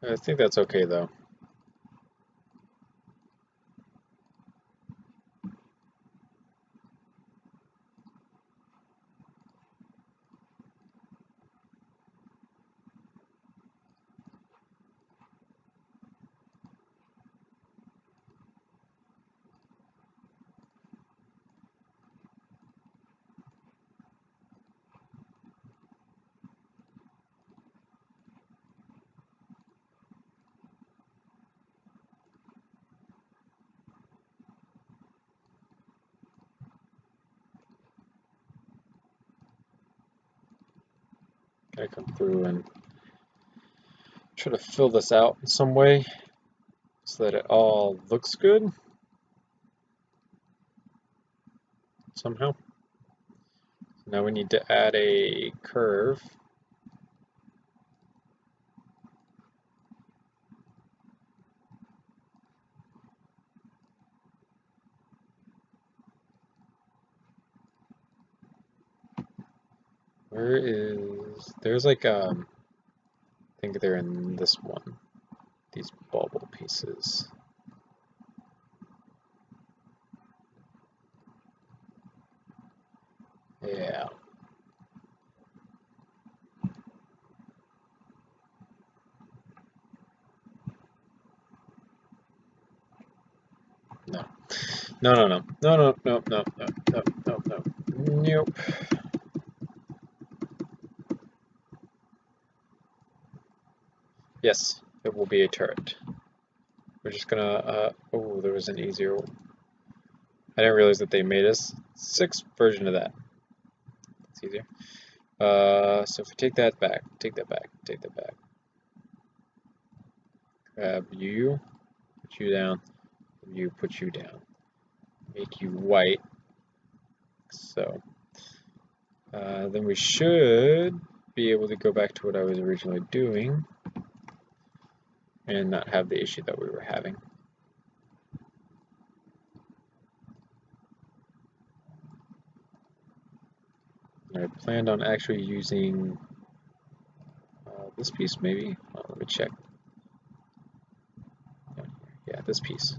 I think that's okay though. Gotta come through and try to fill this out in some way so that it all looks good somehow. So now we need to add a curve. Where is, there's like I think they're in this one, these bubble pieces. Yeah. No. No, no, no. No, no, no, no, no, no, no, no. Nope. Yes, it will be a turret. We're just gonna, oh, there was an easier, I didn't realize that they made us 6 version of that. It's easier. So if we take that back, take that back, take that back. Grab you, put you down, you put you down. Make you white. So, then we should be able to go back to what I was originally doing and not have the issue that we were having. I planned on actually using this piece maybe? Let me check. Yeah, this piece.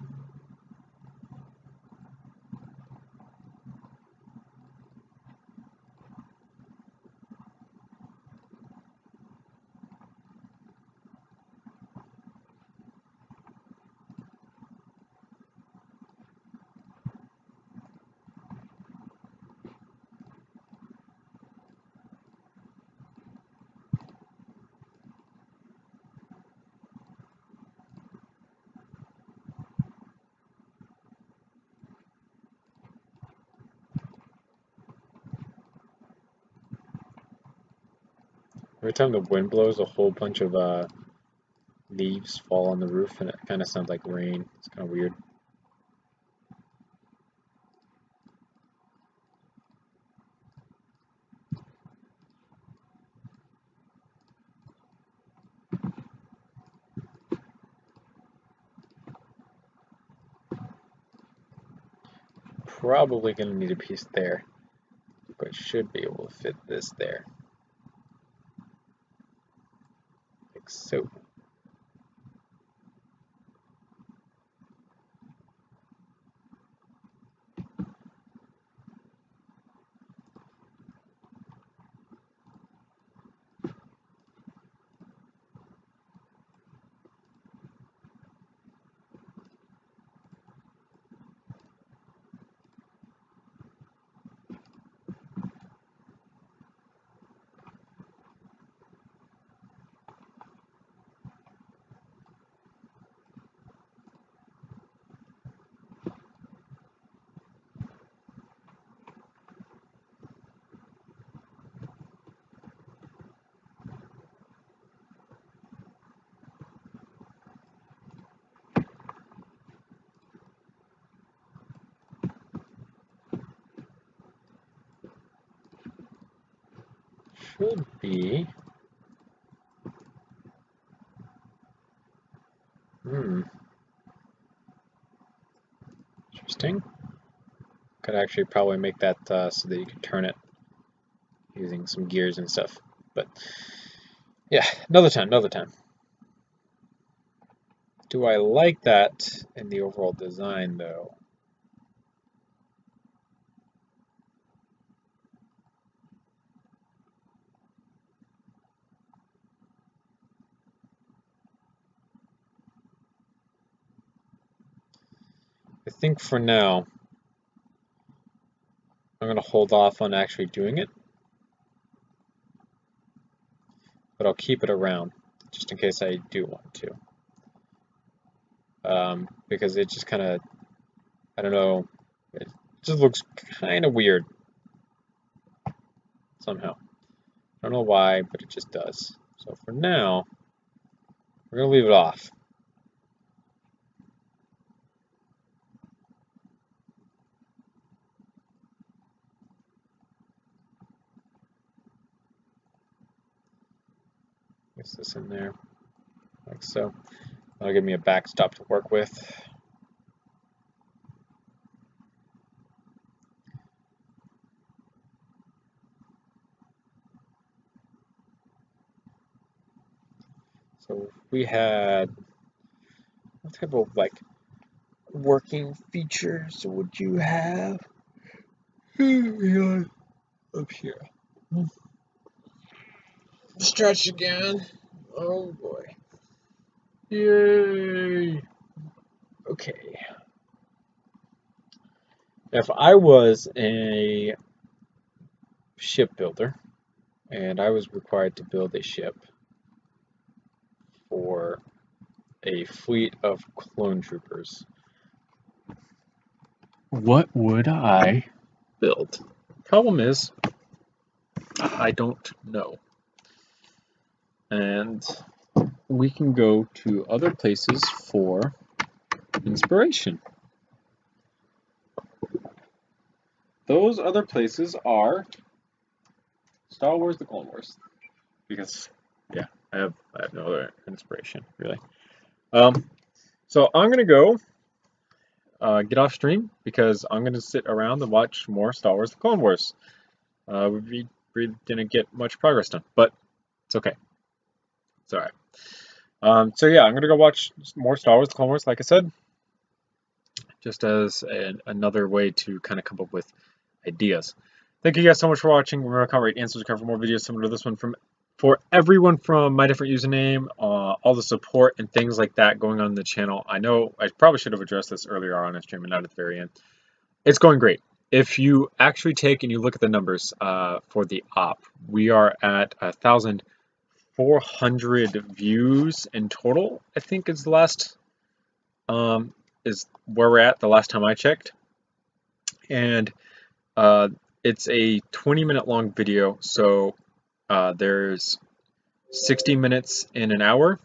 Every time the wind blows, a whole bunch of leaves fall on the roof, and it kind of sounds like rain. It's kind of weird. Probably going to need a piece there, but should be able to fit this there. Like so. Should be. Interesting. Could actually probably make that so that you can turn it using some gears and stuff. But yeah, another time, another time. Do I like that in the overall design though? I think for now, I'm going to hold off on actually doing it, but I'll keep it around just in case I do want to. Because it just kind of, I don't know, it just looks kind of weird somehow. I don't know why, but it just does. So for now, we're going to leave it off. Place this in there, like so. That'll give me a backstop to work with. So we had, what type of like working features would you have? Up here. Stretch again. Oh boy. Yay. Okay. If I was a shipbuilder and I was required to build a ship for a fleet of clone troopers, what would I build? Problem is, I don't know. And we can go to other places for inspiration. Those other places are Star Wars: The Clone Wars, because yeah, I have no other inspiration really. So I'm gonna go get off stream because I'm gonna sit around and watch more Star Wars: The Clone Wars. We didn't get much progress done, but it's okay. It's all right. So yeah, I'm gonna go watch more Star Wars: The Clone Wars, like I said, just as another way to kind of come up with ideas. Thank you guys so much for watching. Remember to comment, rate, and subscribe for more videos similar to this one for everyone from my different username, all the support and things like that going on in the channel. I know I probably should have addressed this earlier on in stream and not at the very end. It's going great. If you actually take and you look at the numbers for the op, we are at 1,400 views in total. I think is the last is where we're at the last time I checked, and it's a 20-minute long video, so there's 60 minutes in an hour.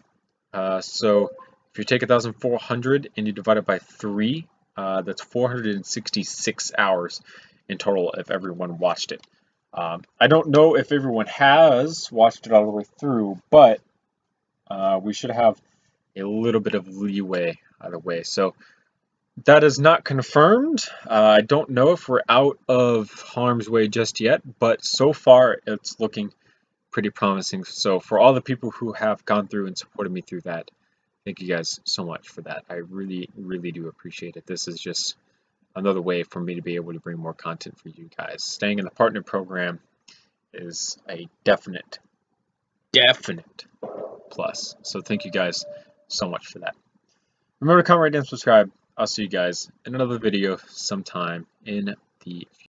So if you take 1,400 and you divide it by 3, that's 466 hours in total if everyone watched it. I don't know if everyone has watched it all the way through, but we should have a little bit of leeway either way. So that is not confirmed. I don't know if we're out of harm's way just yet, but so far it's looking pretty promising. So for all the people who have gone through and supported me through that, thank you guys so much for that. I really, really do appreciate it. This is just another way for me to be able to bring more content for you guys. Staying in the partner program is a definite plus. So thank you guys so much for that. Remember to comment, rate, and subscribe. I'll see you guys in another video sometime in the future.